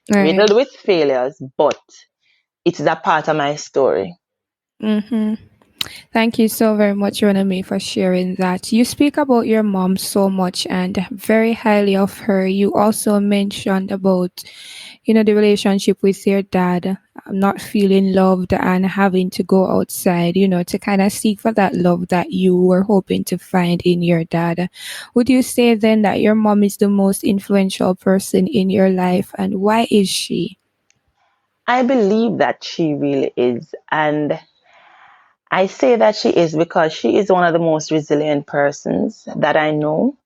[SPEAKER 2] Right.
[SPEAKER 3] riddled with failures, but it is a part of my story.
[SPEAKER 2] Mm-hmm. Thank you so very much, Ronamae, for sharing that. You speak about your mom so much and very highly of her. You also mentioned about, the relationship with your dad, not feeling loved and having to go outside, to kind of seek for that love that you were hoping to find in your dad. Would you say then that your mom is the most influential person in your life, and why is she?
[SPEAKER 3] I believe that she really is. And I say that she is because she is one of the most resilient persons that I know.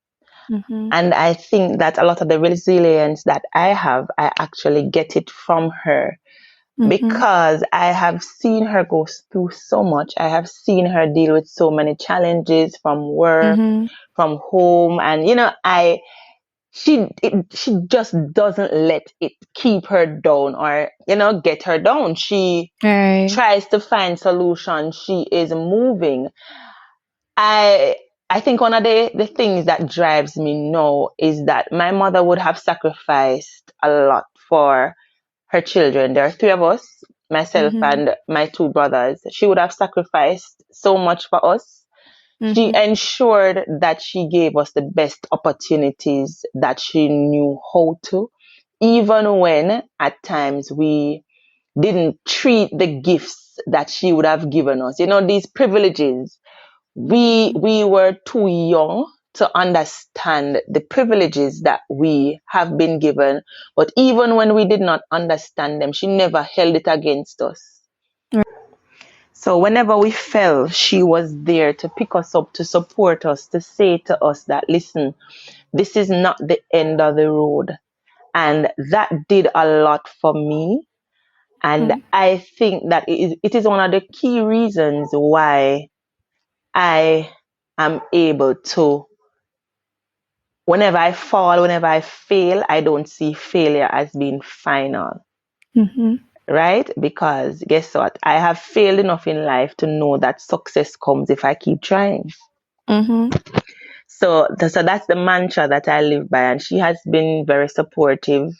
[SPEAKER 2] Mm-hmm.
[SPEAKER 3] And I think that a lot of the resilience that I have, I actually get it from her
[SPEAKER 2] Mm-hmm.
[SPEAKER 3] because I have seen her go through so much. I have seen her deal with so many challenges from work,
[SPEAKER 2] Mm-hmm.
[SPEAKER 3] from home. And, she just doesn't let it keep her down or, get her down. She
[SPEAKER 2] Right.
[SPEAKER 3] tries to find solutions. She is moving. I I think one of the things that drives me now is that my mother would have sacrificed a lot for her children. There are three of us, myself
[SPEAKER 2] Mm-hmm.
[SPEAKER 3] and my two brothers. She would have sacrificed so much for us. She
[SPEAKER 2] Mm-hmm.
[SPEAKER 3] ensured that she gave us the best opportunities that she knew how to, even when at times we didn't treat the gifts that she would have given us. These privileges we
[SPEAKER 2] Mm-hmm.
[SPEAKER 3] we were too young to understand the privileges that we have been given, but even when we did not understand them, she never held it against us. So whenever we fell, she was there to pick us up, to support us, to say to us that, listen, this is not the end of the road. And that did a lot for me. And
[SPEAKER 2] Mm-hmm.
[SPEAKER 3] I think that it is one of the key reasons why I am able to, whenever I fall, whenever I fail, I don't see failure as being final,
[SPEAKER 2] Mm-hmm.
[SPEAKER 3] right? Because guess what? I have failed enough in life to know that success comes if I keep trying.
[SPEAKER 2] Mm-hmm.
[SPEAKER 3] So that's the mantra that I live by. And she has been very supportive,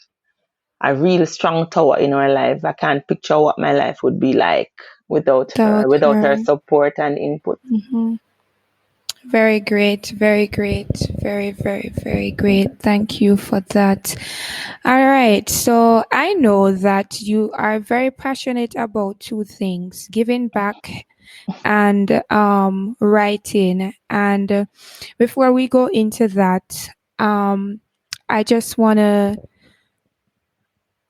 [SPEAKER 3] a real strong tower in our life. I can't picture what my life would be like without her support and input.
[SPEAKER 2] Mm-hmm. Very great, very great, very, very, very great. Thank you for that. All right. So I know that you are very passionate about two things: giving back and writing. And before we go into that, I just want to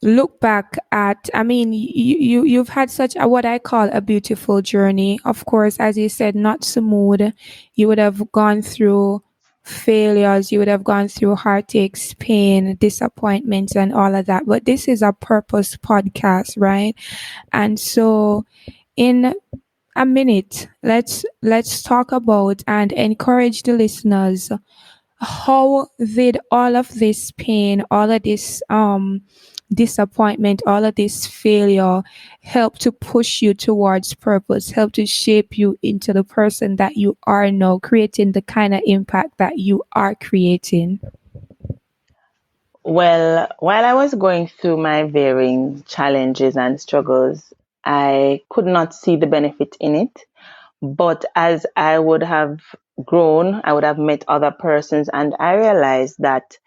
[SPEAKER 2] look back at, I mean, you've had such a, what I call a beautiful journey. Of course, as you said, not smooth. You would have gone through failures, you would have gone through heartaches, pain, disappointments, and all of that. But this is a purpose podcast, right? And so in a minute, let's talk about and encourage the listeners. How did all of this pain, all of this disappointment, all of this failure help to push you towards purpose, help to shape you into the person that you are now, creating the kind of impact that you are creating?
[SPEAKER 3] Well, while I was going through my varying challenges and struggles, I could not see the benefit in it. But as I would have grown, I would have met other persons, and I realized that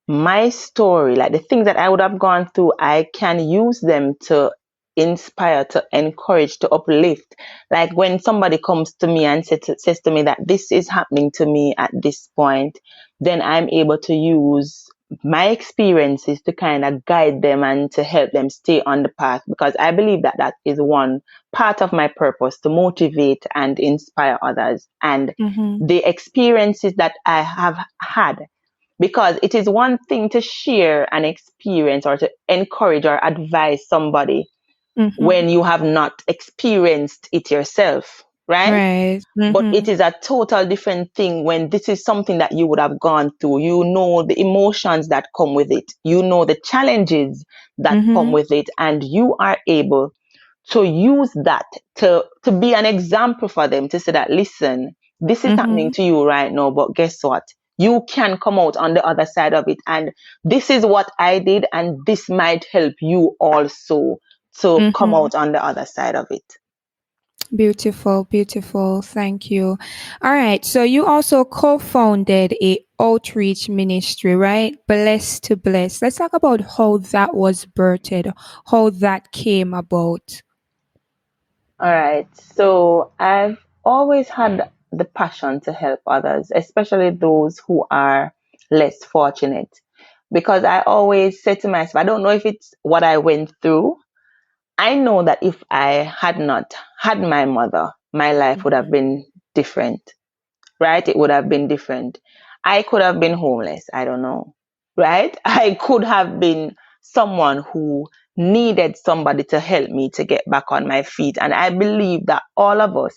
[SPEAKER 3] my story, like the things that I would have gone through, I can use them to inspire, to encourage, to uplift. Like when somebody comes to me and says to me that this is happening to me at this point, then I'm able to use my experiences to kind of guide them and to help them stay on the path, because I believe that that is one part of my purpose, to motivate and inspire others. And the experiences that I have had, because it is one thing to share an experience or to encourage or advise somebody when you have not experienced it yourself, right? But it is a total different thing when this is something that you would have gone through. You know the emotions that come with it. You know the challenges that come with it. And you are able to use that to be an example for them, to say that, listen, this is happening to you right now, but guess what? You can come out on the other side of it. And this is what I did, and this might help you also to come out on the other side of it.
[SPEAKER 2] Beautiful, beautiful. Thank you. All right. So you also co-founded a outreach ministry, right? Bless to Bless. Let's talk about how that was birthed, how that came about.
[SPEAKER 3] All right. So I've always had the passion to help others, especially those who are less fortunate. Because I always say to myself, I don't know if it's what I went through. I know that if I had not had my mother, my life would have been different, right? It would have been different. I could have been homeless. I don't know, right? I could have been someone who needed somebody to help me to get back on my feet. And I believe that all of us,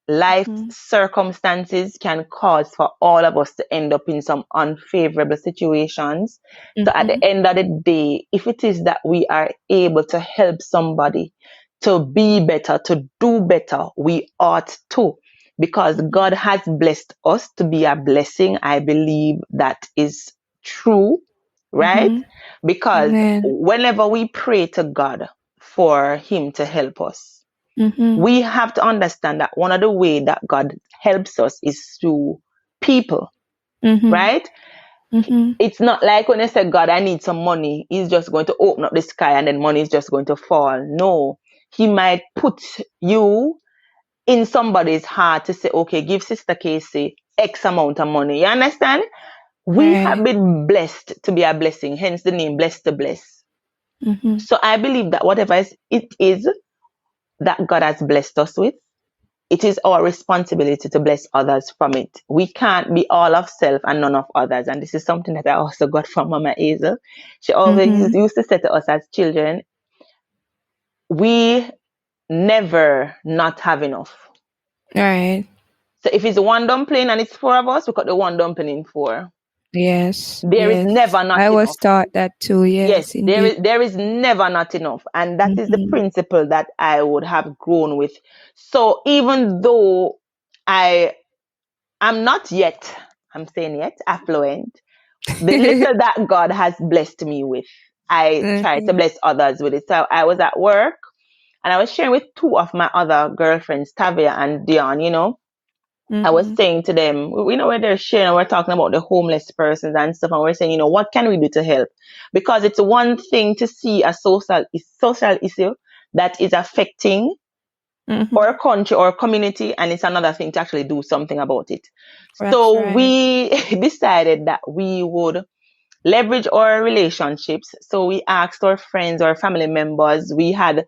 [SPEAKER 3] life circumstances can cause for all of us to end up in some unfavorable situations. So at the end of the day, if it is that we are able to help somebody to be better, to do better, we ought to. Because God has blessed us to be a blessing. I believe that is true, right? Because whenever we pray to God for Him to help us, we have to understand that one of the ways that God helps us is through people, right? It's not like when I say, God, I need some money, He's just going to open up the sky and then money is just going to fall. No, He might put you in somebody's heart to say, okay, give Sister Casey X amount of money. You understand? We have been blessed to be a blessing, hence the name Bless to Bless. So I believe that whatever it is that God has blessed us with, it is our responsibility to bless others from it. We can't be all of self and none of others. And this is something that I also got from Mama Hazel. She always used to say to us as children, we never not have enough.
[SPEAKER 2] Right.
[SPEAKER 3] So if it's one dumpling and it's four of us, we cut the one dumpling in four.
[SPEAKER 2] Yes.
[SPEAKER 3] There is never not enough.
[SPEAKER 2] I was taught that too. Yes,
[SPEAKER 3] there is never not enough. And that is the principle that I would have grown with. So even though I'm not yet, I'm saying yet, affluent, the little that God has blessed me with, I try to bless others with it. So I was at work And I was sharing with two of my other girlfriends, Tavia and Dion, I was saying to them, when they're sharing, we're talking about the homeless persons and stuff, and we're saying, what can we do to help? Because it's one thing to see a social issue that is affecting our country or community, and it's another thing to actually do something about it.
[SPEAKER 2] That's
[SPEAKER 3] So
[SPEAKER 2] right.
[SPEAKER 3] we decided that we would leverage our relationships. So we asked our friends or family members. We had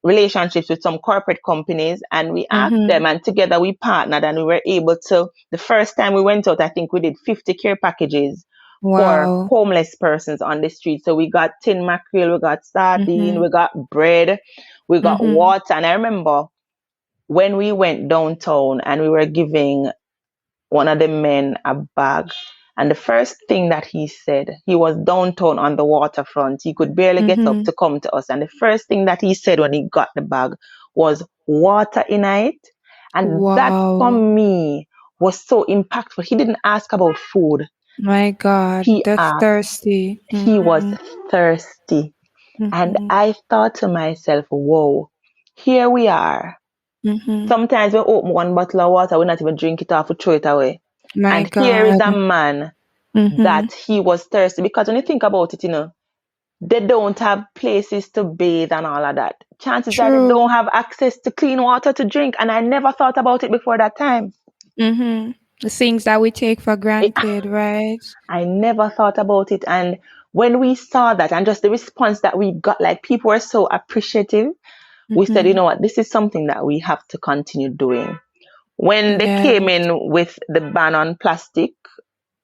[SPEAKER 3] relationships with some corporate companies, and we asked them, and together we partnered, and we were able to. The first time we went out, I think we did 50 care packages for
[SPEAKER 2] Wow.
[SPEAKER 3] homeless persons on the street. So we got tin mackerel, we got sardine,
[SPEAKER 2] Mm-hmm.
[SPEAKER 3] we got bread, we got
[SPEAKER 2] Mm-hmm.
[SPEAKER 3] water. And I remember when we went downtown and we were giving one of the men a bag. And the first thing that he said, he was downtown on the waterfront. He could barely get up to come to us. And the first thing that he said when he got the bag was water in it. And that for
[SPEAKER 2] Wow.
[SPEAKER 3] me was so impactful. He didn't ask about food.
[SPEAKER 2] My God,
[SPEAKER 3] He
[SPEAKER 2] that's
[SPEAKER 3] asked,
[SPEAKER 2] thirsty.
[SPEAKER 3] he was
[SPEAKER 2] Mm-hmm.
[SPEAKER 3] thirsty. And
[SPEAKER 2] Mm-hmm.
[SPEAKER 3] I thought to myself, whoa, here we are.
[SPEAKER 2] Mm-hmm.
[SPEAKER 3] Sometimes we open one bottle of water, we not even drink it off, we throw it away.
[SPEAKER 2] My
[SPEAKER 3] And here is
[SPEAKER 2] God.
[SPEAKER 3] a man
[SPEAKER 2] Mm-hmm.
[SPEAKER 3] that he was thirsty, because when you think about it, they don't have places to bathe and all of that. Chances are they
[SPEAKER 2] True.
[SPEAKER 3] don't have access to clean water to drink. And I never thought about it before that time.
[SPEAKER 2] Mm-hmm. The things that we take for
[SPEAKER 3] It,
[SPEAKER 2] granted, right?
[SPEAKER 3] I never thought about it. And when we saw that and just the response that we got, like people were so appreciative, we said, you
[SPEAKER 2] Mm-hmm.
[SPEAKER 3] know what, this is something that we have to continue doing. When they
[SPEAKER 2] Yeah.
[SPEAKER 3] came in with the ban on plastic,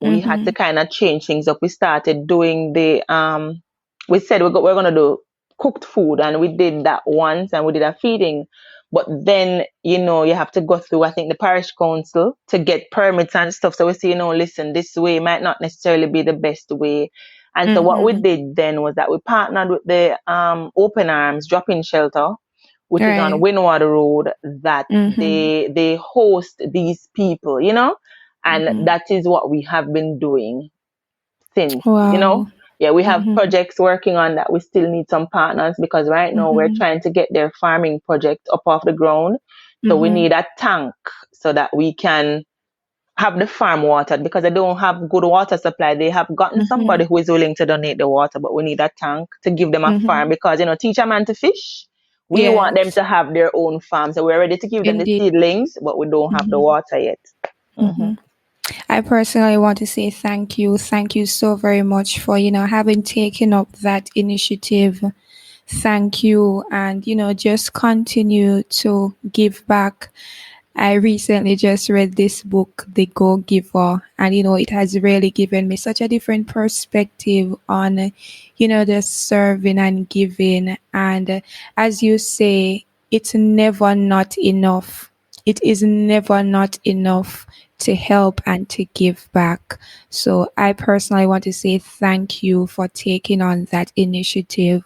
[SPEAKER 3] we had to
[SPEAKER 2] Mm-hmm.
[SPEAKER 3] kind of change things up. We started doing we said we're going to do cooked food, and we did that once, and we did a feeding. But then, you have to go through, I think, the parish council to get permits and stuff. So we say, listen, this way might not necessarily be the best way. And so what we
[SPEAKER 2] Mm-hmm.
[SPEAKER 3] did then was that we partnered with the Open Arms Drop-in Shelter, which is on
[SPEAKER 2] Right.
[SPEAKER 3] Windwater Road, that
[SPEAKER 2] Mm-hmm.
[SPEAKER 3] they host these people, and
[SPEAKER 2] Mm-hmm.
[SPEAKER 3] that is what we have been doing since,
[SPEAKER 2] Wow.
[SPEAKER 3] Yeah, we have
[SPEAKER 2] Mm-hmm.
[SPEAKER 3] projects working on that. We still need some partners, because right now we're
[SPEAKER 2] Mm-hmm.
[SPEAKER 3] trying to get their farming project up off the ground. So we
[SPEAKER 2] Mm-hmm.
[SPEAKER 3] need a tank so that we can have the farm watered, because they don't have good water supply. They have gotten
[SPEAKER 2] Mm-hmm.
[SPEAKER 3] somebody who is willing to donate the water, but we need a tank to give them a
[SPEAKER 2] Mm-hmm.
[SPEAKER 3] farm, because, teach a man to fish. We want them
[SPEAKER 2] Yes,
[SPEAKER 3] to have their own farm. So we're ready to give them the
[SPEAKER 2] indeed.
[SPEAKER 3] seedlings, but we don't have the
[SPEAKER 2] Mm-hmm.
[SPEAKER 3] water yet.
[SPEAKER 2] Mm-hmm.
[SPEAKER 3] Mm-hmm.
[SPEAKER 2] I personally want to say thank you. Thank you so very much for, having taken up that initiative. Thank you. And, just continue to give back. I recently just read this book, The Go Giver, and it has really given me such a different perspective on, the serving and giving. And as you say, it's never not enough. It is never not enough to help and to give back. So I personally want to say thank you for taking on that initiative.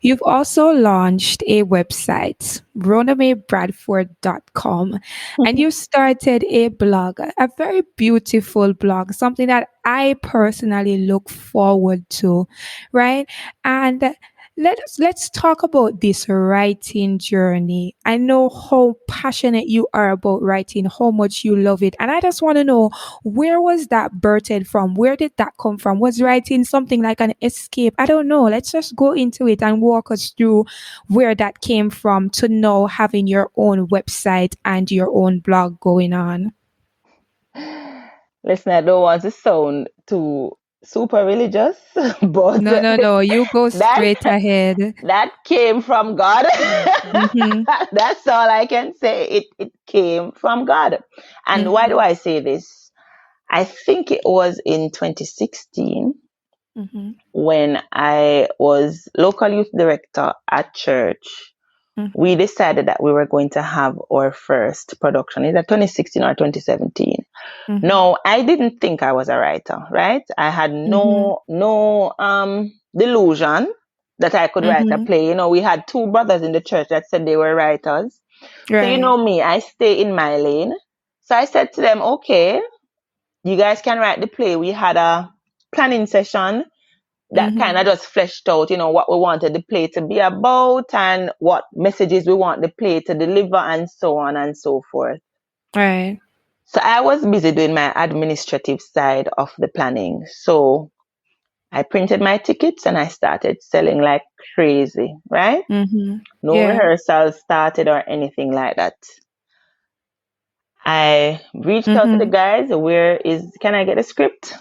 [SPEAKER 2] You've also launched a website, RonamaeBradford.com, and you started a blog, a very beautiful blog, something that I personally look forward to, right? And let's talk about this writing journey. I know how passionate you are about writing, how much you love it, and I just want to know, where was that birthed from? Where did that come from? Was writing something like an escape? I don't know. Let's just go into it and walk us through where that came from to now having your own website and your own blog going on.
[SPEAKER 3] Listen, I don't want to sound too super religious, but
[SPEAKER 2] No, no, no. You go
[SPEAKER 3] that
[SPEAKER 2] straight ahead.
[SPEAKER 3] that came from God.
[SPEAKER 2] Mm-hmm.
[SPEAKER 3] That's all I can say. It came from God. And why do
[SPEAKER 2] Mm-hmm.
[SPEAKER 3] I say this? I think it was in 2016
[SPEAKER 2] Mm-hmm.
[SPEAKER 3] when I was local youth director at church.
[SPEAKER 2] Mm-hmm.
[SPEAKER 3] We decided that we were going to have our first production, either 2016 or 2017.
[SPEAKER 2] Mm-hmm.
[SPEAKER 3] No, I didn't think I was a writer, right? I had
[SPEAKER 2] Mm-hmm.
[SPEAKER 3] no delusion that I could write a
[SPEAKER 2] Mm-hmm.
[SPEAKER 3] play. We had two brothers in the church that said they were writers. So you
[SPEAKER 2] Right.
[SPEAKER 3] know me, I stay in my lane. So I said to them, okay, you guys can write the play. We had a planning session that kind of just fleshed out, what we wanted the play to be about and what messages we want the play to deliver and so on and so forth.
[SPEAKER 2] Right.
[SPEAKER 3] So I was busy doing my administrative side of the planning. So I printed my tickets and I started selling like crazy, right? No
[SPEAKER 2] Yeah.
[SPEAKER 3] rehearsals started or anything like that. I reached out to the guys. Can I get a script?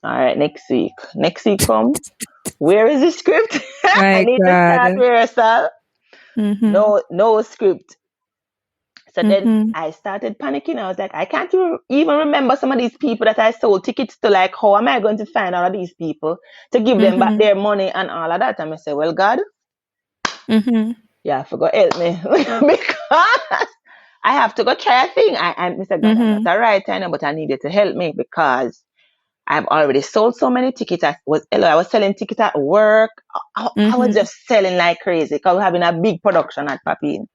[SPEAKER 3] All right, next week. Next week come. Where is the script? I
[SPEAKER 2] My
[SPEAKER 3] need to start
[SPEAKER 2] God.
[SPEAKER 3] rehearsal. No script. So then
[SPEAKER 2] Mm-hmm.
[SPEAKER 3] I started panicking. I was like, I can't even remember some of these people that I sold tickets to. Like, how am I going to find all of these people to give them back their money and all of that? And I say, well, God, yeah, I forgot help me because I have to go try a thing. I said, God, I'm not a writer, I know, but I needed to help me because I've already sold so many tickets. I was selling tickets at work. I was just selling like crazy because we're having a big production at Papine.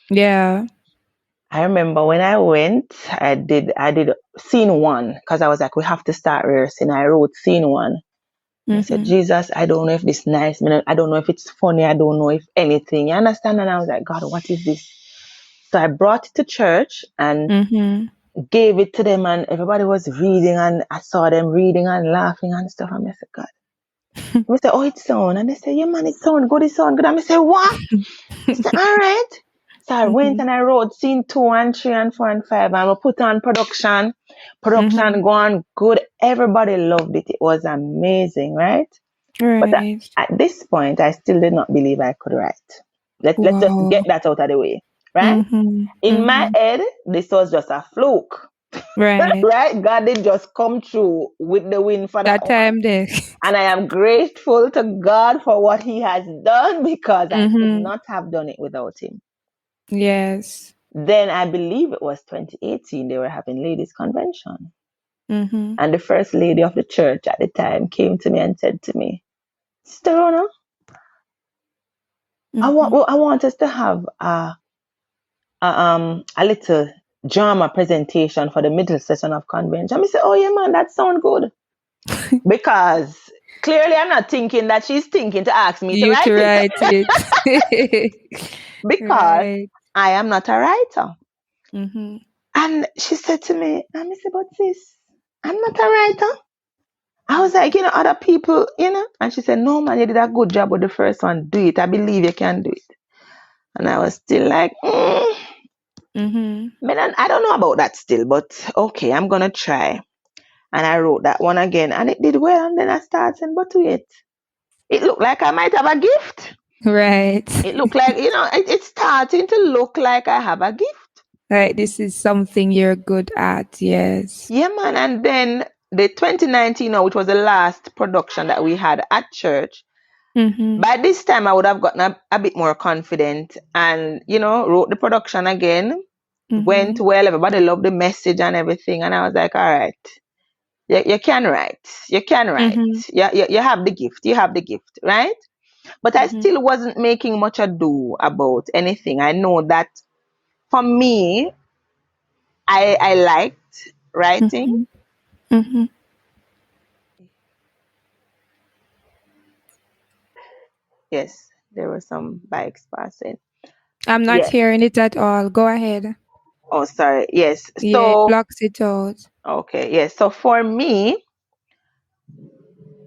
[SPEAKER 2] Yeah.
[SPEAKER 3] I remember when I went, I did scene 1 because I was like, we have to start rehearsing. I wrote scene 1. I said, Jesus, I don't know if this is nice. I don't know if it's funny. I don't know if anything. You understand? And I was like, God, what is this? So I brought it to church and gave it to them, and everybody was reading, and I saw them reading and laughing and stuff. And I said, God. I said, oh, it's sound. And they said, yeah, man, it's sound good, it's sound good. And I said, what? I said, all right. So I went and I wrote scene 2 and 3 and 4 and 5, and we put on production. Production gone good. Everybody loved it. It was amazing, right? But
[SPEAKER 2] Right.
[SPEAKER 3] at this point, I still did not believe I could write. Let's just
[SPEAKER 2] Wow.
[SPEAKER 3] get that out of the way, right? In my head, this was just a fluke.
[SPEAKER 2] Right.
[SPEAKER 3] Right? God did just come through with the win for that
[SPEAKER 2] That
[SPEAKER 3] one.
[SPEAKER 2] time there.
[SPEAKER 3] And I am grateful to God for what He has done because I could not have done it without Him.
[SPEAKER 2] Yes.
[SPEAKER 3] Then I believe it was 2018, they were having ladies' convention. And the first lady of the church at the time came to me and said to me, Sister Rona, I want us to have a little drama presentation for the middle session of convention. I said, oh yeah, man, that sounds good. Because clearly I'm not thinking that she's thinking to ask me to write it. Because I am not a writer. And she said to me, I said, but sis, I'm not a writer. I was like, other people, And she said, no, man, you did a good job with the first one. Do it. I believe you can do it. And I was still like, Man, I don't know about that still, but okay, I'm going to try. And I wrote that one again, and it did well. And then I started saying, but wait, it looked like I might have a gift.
[SPEAKER 2] Right.
[SPEAKER 3] It looked like, it's starting to look like I have a gift.
[SPEAKER 2] Right. This is something you're good at. Yes.
[SPEAKER 3] Yeah, man. And then the 2019, which was the last production that we had at church, by this time I would have gotten a bit more confident and, wrote the production again. Went well. Everybody loved the message and everything. And I was like, all right, you can write. You can write. You have the gift. You have the gift, right? But I still wasn't making much ado about anything. I know that for me, I liked writing. Yes, there were some bikes passing.
[SPEAKER 2] I'm not hearing it at all. Go ahead.
[SPEAKER 3] Oh, sorry. Yes.
[SPEAKER 2] Yeah, it blocks it out.
[SPEAKER 3] Okay. Yes. So for me,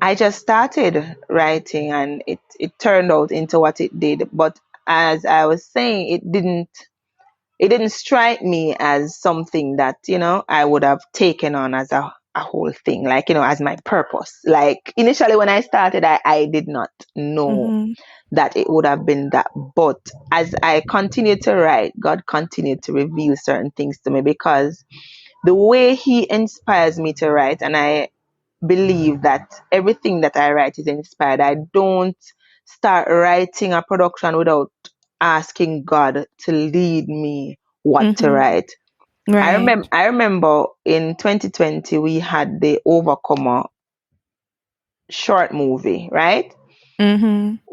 [SPEAKER 3] I just started writing and it turned out into what it did. But as I was saying, it didn't strike me as something that, I would have taken on as a whole thing, like, as my purpose. Like initially when I started, I did not know that it would have been that. But as I continued to write, God continued to reveal certain things to me because the way He inspires me to write, and I believe that everything that I write is inspired. I don't start writing a production without asking God to lead me what to write.
[SPEAKER 2] Right.
[SPEAKER 3] I remember in 2020 we had the Overcomer short movie, right?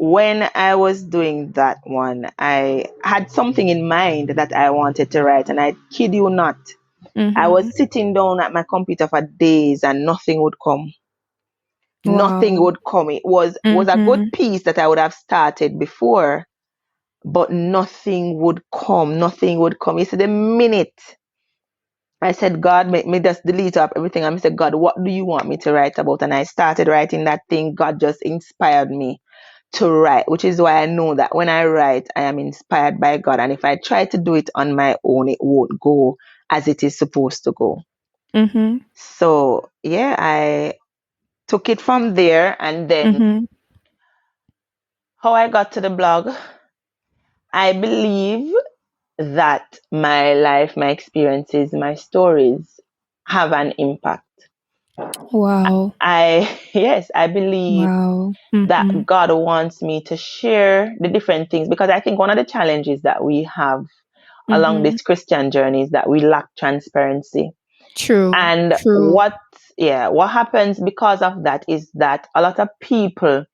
[SPEAKER 3] When I was doing that one, I had something in mind that I wanted to write, and I kid you not, I was sitting down at my computer for days and nothing would come. nothing
[SPEAKER 2] Wow.
[SPEAKER 3] would come. It was a good piece that I would have started before, but nothing would come. Nothing would come. You see, the minute I said, God, make me just delete up everything. I said, God, what do you want me to write about? And I started writing that thing. God just inspired me to write, which is why I know that when I write, I am inspired by God. And if I try to do it on my own, it won't go as it is supposed to go. So, yeah, I took it from there. And then how I got to the blog, I believe that my life, my experiences, my stories have an impact.
[SPEAKER 2] Wow.
[SPEAKER 3] Yes, I believe
[SPEAKER 2] Wow.
[SPEAKER 3] that God wants me to share the different things, because I think one of the challenges that we have along this Christian journey is that we lack transparency.
[SPEAKER 2] True.
[SPEAKER 3] And
[SPEAKER 2] True.
[SPEAKER 3] what happens because of that is that a lot of people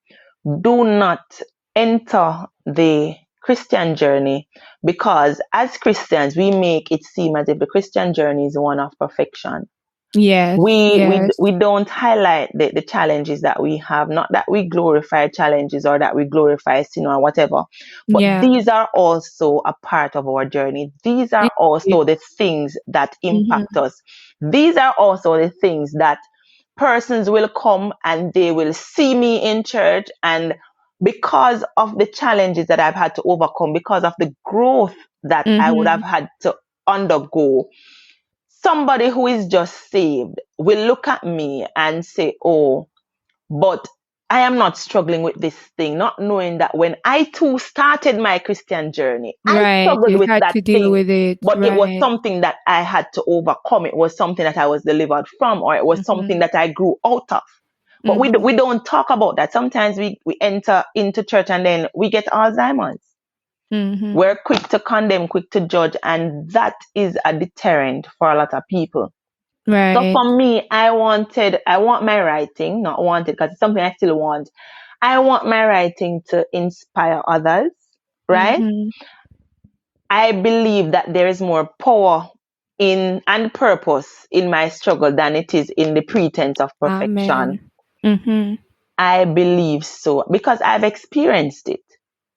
[SPEAKER 3] do not enter the Christian journey because as Christians, we make it seem as if the Christian journey is one of perfection.
[SPEAKER 2] Yes.
[SPEAKER 3] We don't highlight the challenges that we have, not that we glorify challenges or that we glorify sin or whatever, but these are also a part of our journey. These are also the things that impact us. These are also the things that persons will come and they will see me in church, and because of the challenges that I've had to overcome, because of the growth that I would have had to undergo, somebody who is just saved will look at me and say, oh, but I am not struggling with this thing, not knowing that when I too started my Christian journey, I struggled
[SPEAKER 2] You
[SPEAKER 3] with
[SPEAKER 2] had
[SPEAKER 3] that
[SPEAKER 2] to deal
[SPEAKER 3] thing,
[SPEAKER 2] with it.
[SPEAKER 3] but it was something that I had to overcome. It was something that I was delivered from, or it was something that I grew out of. But we don't talk about that. Sometimes we enter into church and then we get Alzheimer's. We're quick to condemn, quick to judge, and that is a deterrent for a lot of people. So for me, I want my writing, not wanted because it's something I still want. I want my writing to inspire others, right? I believe that there is more power in and purpose in my struggle than it is in the pretense of perfection.
[SPEAKER 2] Amen.
[SPEAKER 3] I believe so because I've experienced it.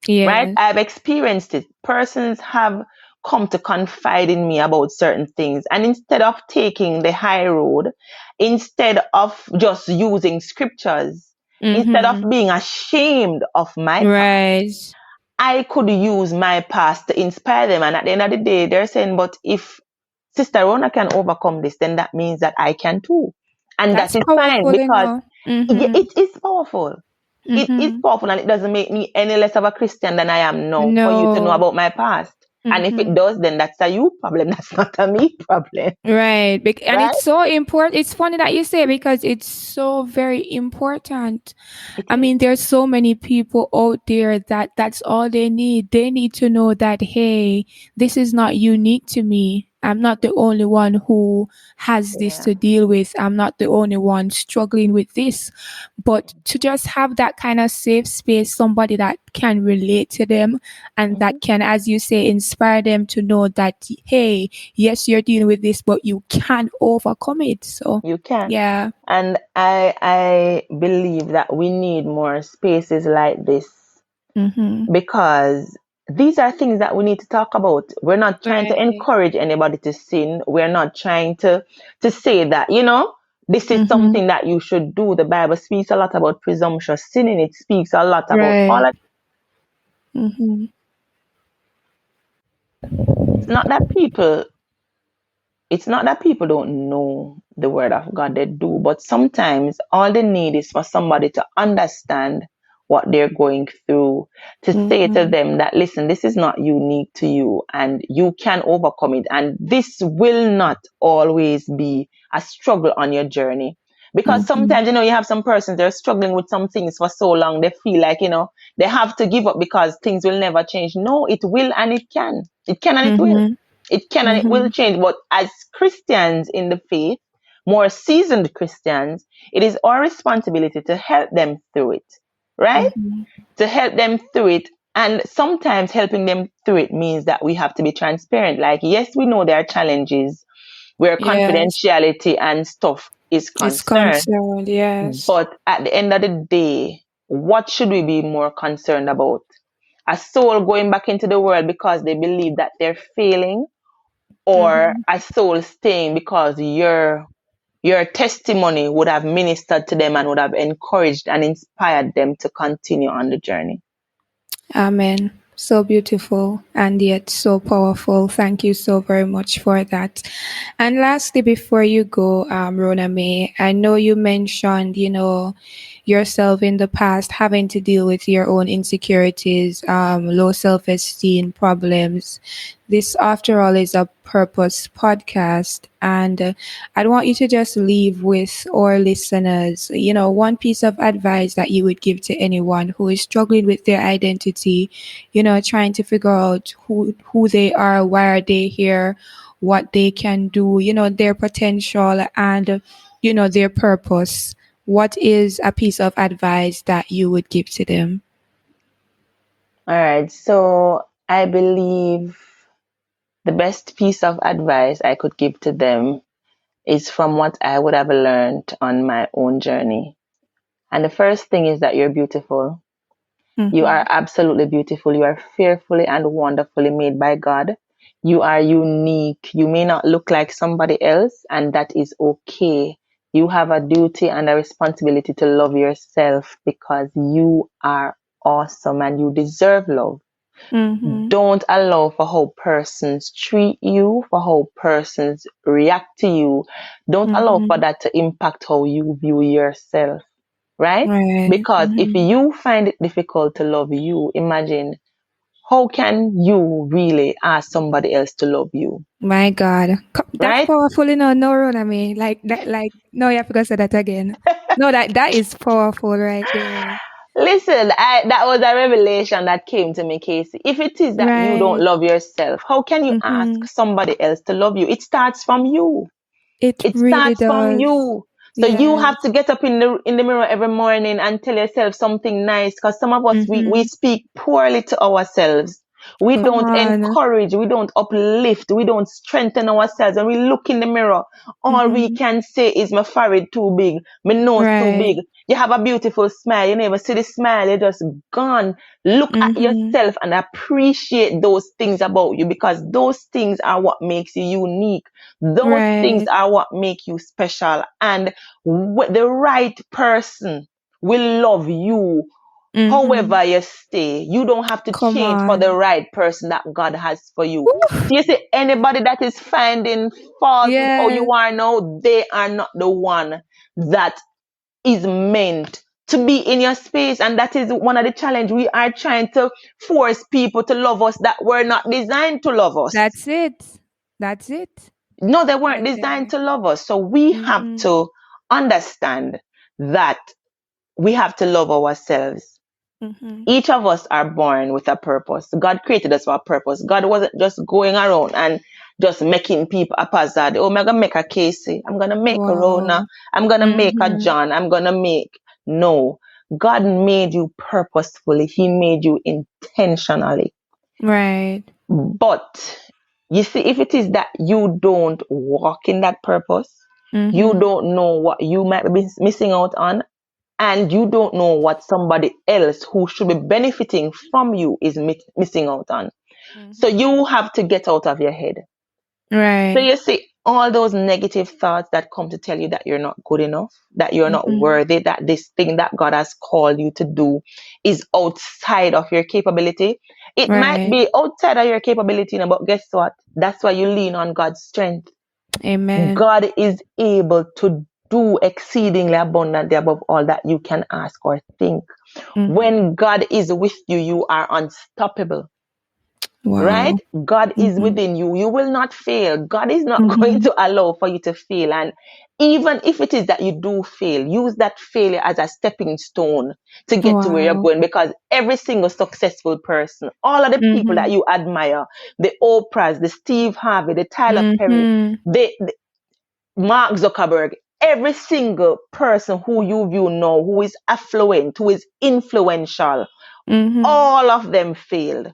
[SPEAKER 2] Yes.
[SPEAKER 3] Right? I've experienced it. Persons have come to confide in me about certain things. And instead of taking the high road, instead of just using scriptures, instead of being ashamed of my past, I could use my past to inspire them. And at the end of the day, they're saying, but if Sister Rona can overcome this, then that means that I can too. And
[SPEAKER 2] That's
[SPEAKER 3] that is fine because it is powerful. It is powerful, and it doesn't make me any less of a Christian than I am now for you to know about my past. And if it does, then that's a you problem. That's not a me problem.
[SPEAKER 2] Right. And it's so important. It's funny that you say it because it's so very important. I mean, there's so many people out there that that's all they need. They need to know that, hey, this is not unique to me. I'm not the only one who has this to deal with. I'm not the only one struggling with this. But to just have that kind of safe space, somebody that can relate to them and that can, as you say, inspire them to know that, hey, yes, you're dealing with this, but you can overcome it. So
[SPEAKER 3] you can.
[SPEAKER 2] Yeah.
[SPEAKER 3] And I believe that we need more spaces like this because these are things that we need to talk about. We're not trying to encourage anybody to sin. We're not trying to say that, this is something that you should do. The Bible speaks a lot about presumptuous sinning. It speaks a lot about all of It's not that people don't know the word of God. They do, but sometimes all they need is for somebody to understand what they're going through, to say to them that, listen, this is not unique to you and you can overcome it. And this will not always be a struggle on your journey. Because sometimes, you have some persons, they're struggling with some things for so long, they feel like, they have to give up because things will never change. No, it will and it can. It can and it will. It can and it will change. But as Christians in the faith, more seasoned Christians, it is our responsibility to help them through it, right? To help them through it. And sometimes helping them through it means that we have to be transparent. Like, yes, we know there are challenges where confidentiality and stuff is
[SPEAKER 2] It's
[SPEAKER 3] concerned.
[SPEAKER 2] concerned, yes.
[SPEAKER 3] But at the end of the day, what should we be more concerned about? A soul going back into the world because they believe that they're failing, or
[SPEAKER 2] Mm-hmm.
[SPEAKER 3] a soul staying because your testimony would have ministered to them and would have encouraged and inspired them to continue on the journey.
[SPEAKER 2] Amen. So beautiful and yet so powerful. Thank you so very much for that. And lastly, before you go, Ronamae, I know you mentioned, yourself in the past having to deal with your own insecurities, low self-esteem problems. This, after all, is a purpose podcast. And I want you to just leave with our listeners, one piece of advice that you would give to anyone who is struggling with their identity, trying to figure out who they are, why are they here, what they can do, their potential and, their purpose. What is a piece of advice that you would give to them?
[SPEAKER 3] All right. So I believe the best piece of advice I could give to them is from what I would have learned on my own journey. And the first thing is that you're beautiful. You
[SPEAKER 2] Mm-hmm.
[SPEAKER 3] are absolutely beautiful. You are fearfully and wonderfully made by God. You are unique. You may not look like somebody else, and that is okay. You have a duty and a responsibility to love yourself because you are awesome and you deserve love.
[SPEAKER 2] Mm-hmm.
[SPEAKER 3] Don't allow for how persons treat you, for how persons react to you. Don't allow for
[SPEAKER 2] Mm-hmm.
[SPEAKER 3] that to impact how you view yourself, right?
[SPEAKER 2] Right.
[SPEAKER 3] Because if
[SPEAKER 2] Mm-hmm.
[SPEAKER 3] you find it difficult to love you, imagine how can you really ask somebody else to love you,
[SPEAKER 2] My God, that's
[SPEAKER 3] right?
[SPEAKER 2] powerful. No, Ronami, like that. Like no, you have to say that again. No, that is powerful right there.
[SPEAKER 3] Listen, that was a revelation that came to me, Casey. If it is that you don't
[SPEAKER 2] Right.
[SPEAKER 3] love yourself, how can you ask
[SPEAKER 2] Mm-hmm.
[SPEAKER 3] somebody else to love you? It starts from you.
[SPEAKER 2] It
[SPEAKER 3] It
[SPEAKER 2] really
[SPEAKER 3] starts from
[SPEAKER 2] does.
[SPEAKER 3] you. So you
[SPEAKER 2] Yes.
[SPEAKER 3] have to get up in the mirror every morning and tell yourself something nice. Because some of us we
[SPEAKER 2] Mm-hmm.
[SPEAKER 3] speak poorly to ourselves. We
[SPEAKER 2] Come
[SPEAKER 3] don't
[SPEAKER 2] on.
[SPEAKER 3] encourage, we don't uplift, we don't strengthen ourselves. When we look in the mirror, all we
[SPEAKER 2] Mm-hmm.
[SPEAKER 3] can say is my forehead too big, my nose too
[SPEAKER 2] Right.
[SPEAKER 3] big. You have a beautiful smile, you never see the smile, you're just gone. Look at
[SPEAKER 2] Mm-hmm.
[SPEAKER 3] yourself and appreciate those things about you because those things are what makes you unique. Those things
[SPEAKER 2] Right.
[SPEAKER 3] are what make you special. And the right person will love you
[SPEAKER 2] Mm-hmm.
[SPEAKER 3] however you stay. You don't have to
[SPEAKER 2] Come
[SPEAKER 3] change for the
[SPEAKER 2] on.
[SPEAKER 3] right person that God has for you.
[SPEAKER 2] Woo.
[SPEAKER 3] So you see, anybody that is finding fault with how
[SPEAKER 2] Yes.
[SPEAKER 3] you are now, they are not the one that is meant to be in your space. And that is one of the challenge. We are trying to force people to love us that were not designed to love us.
[SPEAKER 2] That's it. That's it.
[SPEAKER 3] No, they weren't
[SPEAKER 2] Right
[SPEAKER 3] designed
[SPEAKER 2] there.
[SPEAKER 3] to love us. So we have
[SPEAKER 2] Mm-hmm.
[SPEAKER 3] to understand that we have to love ourselves.
[SPEAKER 2] Mm-hmm.
[SPEAKER 3] Each of us are born with a purpose. God created us for a purpose. God wasn't just going around and just making people a haphazard. Oh, I'm gonna make a Casey. I'm gonna make a Rona.
[SPEAKER 2] Wow.
[SPEAKER 3] I'm gonna make a
[SPEAKER 2] Mm-hmm.
[SPEAKER 3] John. I'm gonna make. No. God made you purposefully. He made you intentionally.
[SPEAKER 2] Right.
[SPEAKER 3] But you see, if it is that you don't walk in that purpose, you
[SPEAKER 2] Mm-hmm.
[SPEAKER 3] don't know what you might be missing out on, and you don't know what somebody else who should be benefiting from you is missing out on. So
[SPEAKER 2] Mm-hmm.
[SPEAKER 3] you have to get out of your head. So
[SPEAKER 2] Right.
[SPEAKER 3] you see, all those negative thoughts that come to tell you that you're not good enough, that you're not
[SPEAKER 2] Mm-hmm.
[SPEAKER 3] worthy, that this thing that God has called you to do is outside of your capability. It might
[SPEAKER 2] Right.
[SPEAKER 3] be outside of your capability, but guess what? That's why you lean on God's strength.
[SPEAKER 2] Amen.
[SPEAKER 3] God is able to do exceedingly abundantly above all that you can ask or think.
[SPEAKER 2] Mm-hmm.
[SPEAKER 3] When God is with you, you are unstoppable. Right?
[SPEAKER 2] Wow.
[SPEAKER 3] God is
[SPEAKER 2] Mm-hmm.
[SPEAKER 3] within you. You will not fail. God is not going
[SPEAKER 2] Mm-hmm.
[SPEAKER 3] to allow for you to fail. And even if it is that you do fail, use that failure as a stepping stone to get to where you're
[SPEAKER 2] Wow.
[SPEAKER 3] going. Because every single successful person, all of the people
[SPEAKER 2] Mm-hmm.
[SPEAKER 3] that you admire, the Oprahs, the Steve Harvey, the Tyler Perry,
[SPEAKER 2] Mm-hmm.
[SPEAKER 3] the Mark Zuckerberg, every single person who you view now, who is affluent, who is influential,
[SPEAKER 2] Mm-hmm.
[SPEAKER 3] all of them failed.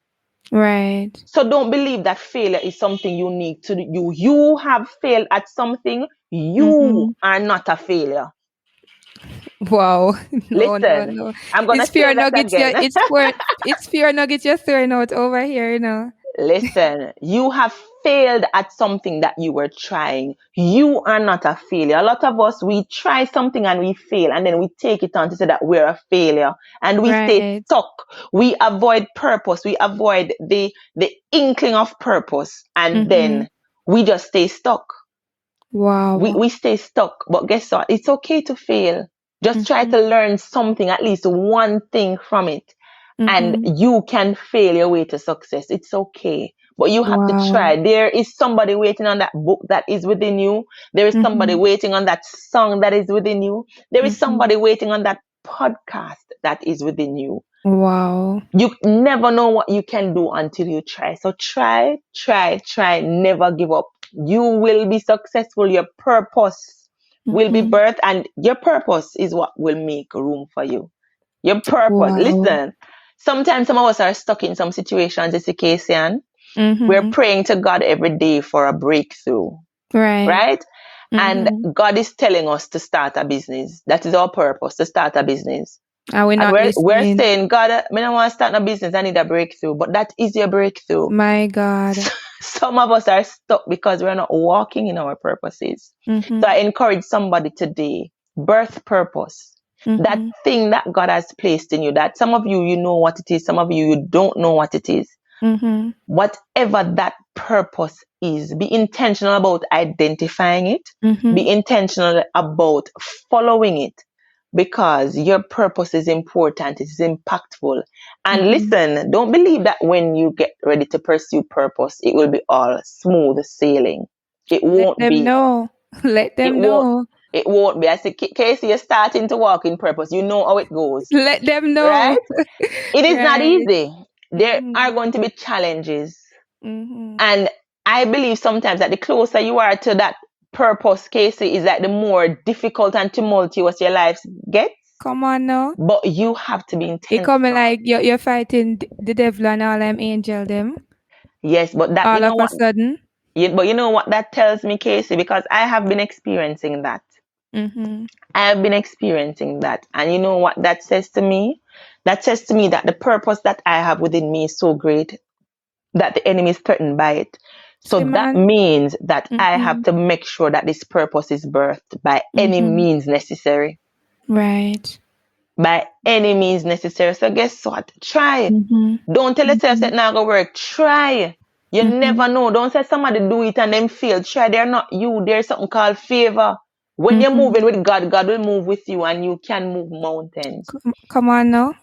[SPEAKER 2] Right.
[SPEAKER 3] So don't believe that failure is something unique to you. You have failed at something. You are not a failure.
[SPEAKER 2] Wow. No, no,
[SPEAKER 3] Listen,
[SPEAKER 2] no.
[SPEAKER 3] I'm going to
[SPEAKER 2] It's pure
[SPEAKER 3] say that
[SPEAKER 2] nuggets. Yeah,
[SPEAKER 3] again.
[SPEAKER 2] it's pure nuggets you're throwing out over here,
[SPEAKER 3] Listen, you have failed at something that you were trying. You are not a failure. A lot of us, we try something and we fail, and then we take it on to say that we're a failure, and we stay
[SPEAKER 2] Right.
[SPEAKER 3] stuck. We avoid purpose. We avoid the inkling of purpose, and then we just stay stuck.
[SPEAKER 2] Wow.
[SPEAKER 3] We stay stuck. But guess what? It's okay to fail. Just try to learn something, at least one thing from it. And you can fail your way to success. It's okay. But you have to
[SPEAKER 2] Wow.
[SPEAKER 3] try. There is somebody waiting on that book that is within you. There is somebody waiting on that song that is within you. There is somebody waiting on that podcast that is within you.
[SPEAKER 2] Wow.
[SPEAKER 3] You never know what you can do until you try. So try, never give up. You will be successful. Your purpose will be birthed, and your purpose is what will make room for you. Your purpose.
[SPEAKER 2] Wow.
[SPEAKER 3] Listen, sometimes some of us are stuck in some situations, it's a case, and we're praying to God every day for a breakthrough, right? And God is telling us to start a business. That is our purpose, to start a business.
[SPEAKER 2] Are we
[SPEAKER 3] And
[SPEAKER 2] not
[SPEAKER 3] we're
[SPEAKER 2] listening?
[SPEAKER 3] saying, God, I don't want to start a business. I need a breakthrough. But that is your breakthrough.
[SPEAKER 2] My God.
[SPEAKER 3] Some of us are stuck because we're not walking in our purposes. So I encourage somebody today, birth purpose. That thing that God has placed in you, that some of you, you know what it is. Some of you, you don't know what it is. Whatever that purpose is, be intentional about identifying it. Be intentional about following it. Because your purpose is important, it is impactful. And listen, don't believe that when you get ready to pursue purpose, it will be all smooth sailing. It won't
[SPEAKER 2] Let them
[SPEAKER 3] be.
[SPEAKER 2] know. Let them know.
[SPEAKER 3] It won't be. I say, Casey, you're starting to walk in purpose. You know how it goes,
[SPEAKER 2] Let them know.
[SPEAKER 3] right? It is not
[SPEAKER 2] Right.
[SPEAKER 3] easy. There are going to be challenges. And I believe sometimes that the closer you are to that purpose, Casey, is that the more difficult and tumultuous your life gets.
[SPEAKER 2] Come on now.
[SPEAKER 3] But you have to be
[SPEAKER 2] It
[SPEAKER 3] intentional.
[SPEAKER 2] coming like you're fighting the devil and all them angel them.
[SPEAKER 3] Yes, but that,
[SPEAKER 2] All
[SPEAKER 3] you know
[SPEAKER 2] of
[SPEAKER 3] what?
[SPEAKER 2] a sudden.
[SPEAKER 3] But you know what that tells me, Casey, because I have been experiencing that. I have been experiencing that. And you know what that says to me? That says to me that the purpose that I have within me is so great that the enemy is threatened by it. So that means that I have to make sure that this purpose is birthed by any means necessary.
[SPEAKER 2] Right.
[SPEAKER 3] By any means necessary. So guess what? Try. Don't tell yourself that now go work. Try. You never know. Don't say somebody do it and them fail. Try. They're not you. There's something called favor. When you're moving with God, God will move with you and you can move mountains.
[SPEAKER 2] Come on now.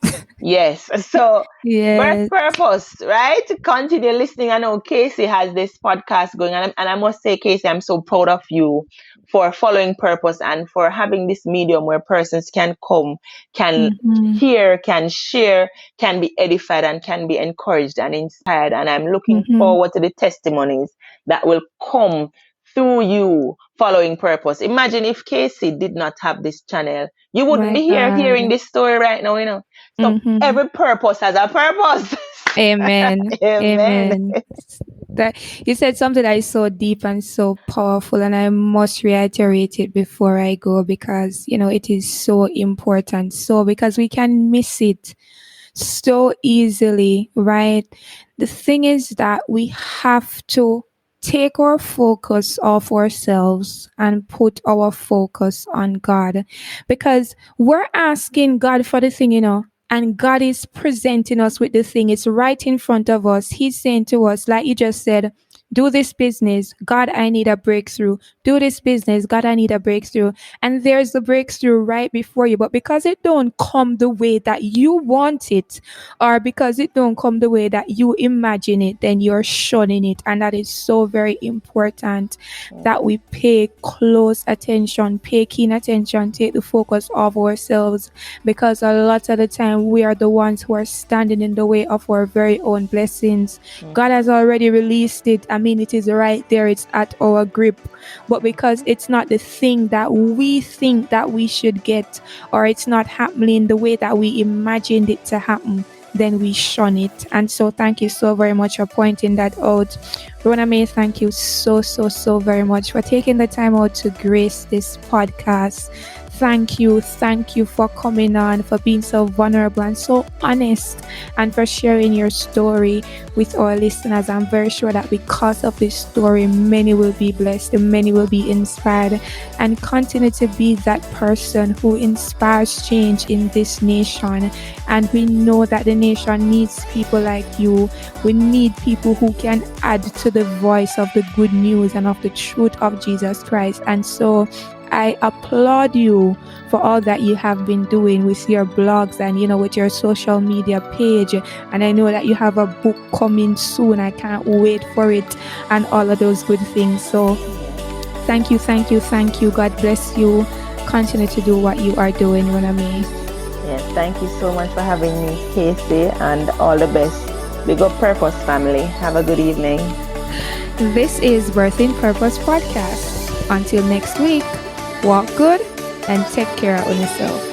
[SPEAKER 3] Yes. So, birth
[SPEAKER 2] Yes.
[SPEAKER 3] purpose, right? Continue listening. I know Casey has this podcast going on. And I must say, Casey, I'm so proud of you for following purpose and for having this medium where persons can come, can hear, can share, can be edified, and can be encouraged and inspired. And I'm looking forward to the testimonies that will come through you following purpose. Imagine if Casey did not have this channel. You wouldn't
[SPEAKER 2] My
[SPEAKER 3] be here
[SPEAKER 2] God.
[SPEAKER 3] hearing this story right now, you know. So every purpose has a purpose.
[SPEAKER 2] Amen.
[SPEAKER 3] Amen.
[SPEAKER 2] That you said something that is so deep and so powerful, and I must reiterate it before I go because it is so important. So because we can miss it so easily, right? The thing is that we have to take our focus off ourselves and put our focus on God, because we're asking God for the thing, and God is presenting us with the thing. It's right in front of us. He's saying to us, like you just said, do this business. God, I need a breakthrough. Do this business. God, I need a breakthrough. And there's the breakthrough right before you. But because it don't come the way that you want it, or because it don't come the way that you imagine it, then you're shunning it. And that is so very important that we pay close attention, pay keen attention, take the focus off ourselves, because a lot of the time we are the ones who are standing in the way of our very own blessings. God has already released it. I mean, it is right there. It's at our grip. But because it's not the thing that we think that we should get, or it's not happening the way that we imagined it to happen, then we shun it. And so thank you so very much for pointing that out. Ronamae, thank you so very much for taking the time out to grace this podcast. Thank you for coming on, for being so vulnerable and so honest, and for sharing your story with our listeners. I'm very sure that because of this story, many will be blessed, many will be inspired, and continue to be that person who inspires change in this nation. And we know that the nation needs people like you. We need people who can add to the voice of the good news and of the truth of Jesus Christ. And so I applaud you for all that you have been doing with your blogs and, with your social media page. And I know that you have a book coming soon. I can't wait for it and all of those good things. So thank you. God bless you. Continue to do what you are doing, Ronamae.
[SPEAKER 3] Yes, thank you so much for having me, Casey, and all the best. Big up Purpose family. Have a good evening.
[SPEAKER 2] This is Birthing Purpose Podcast. Until next week, walk good and take care of yourself.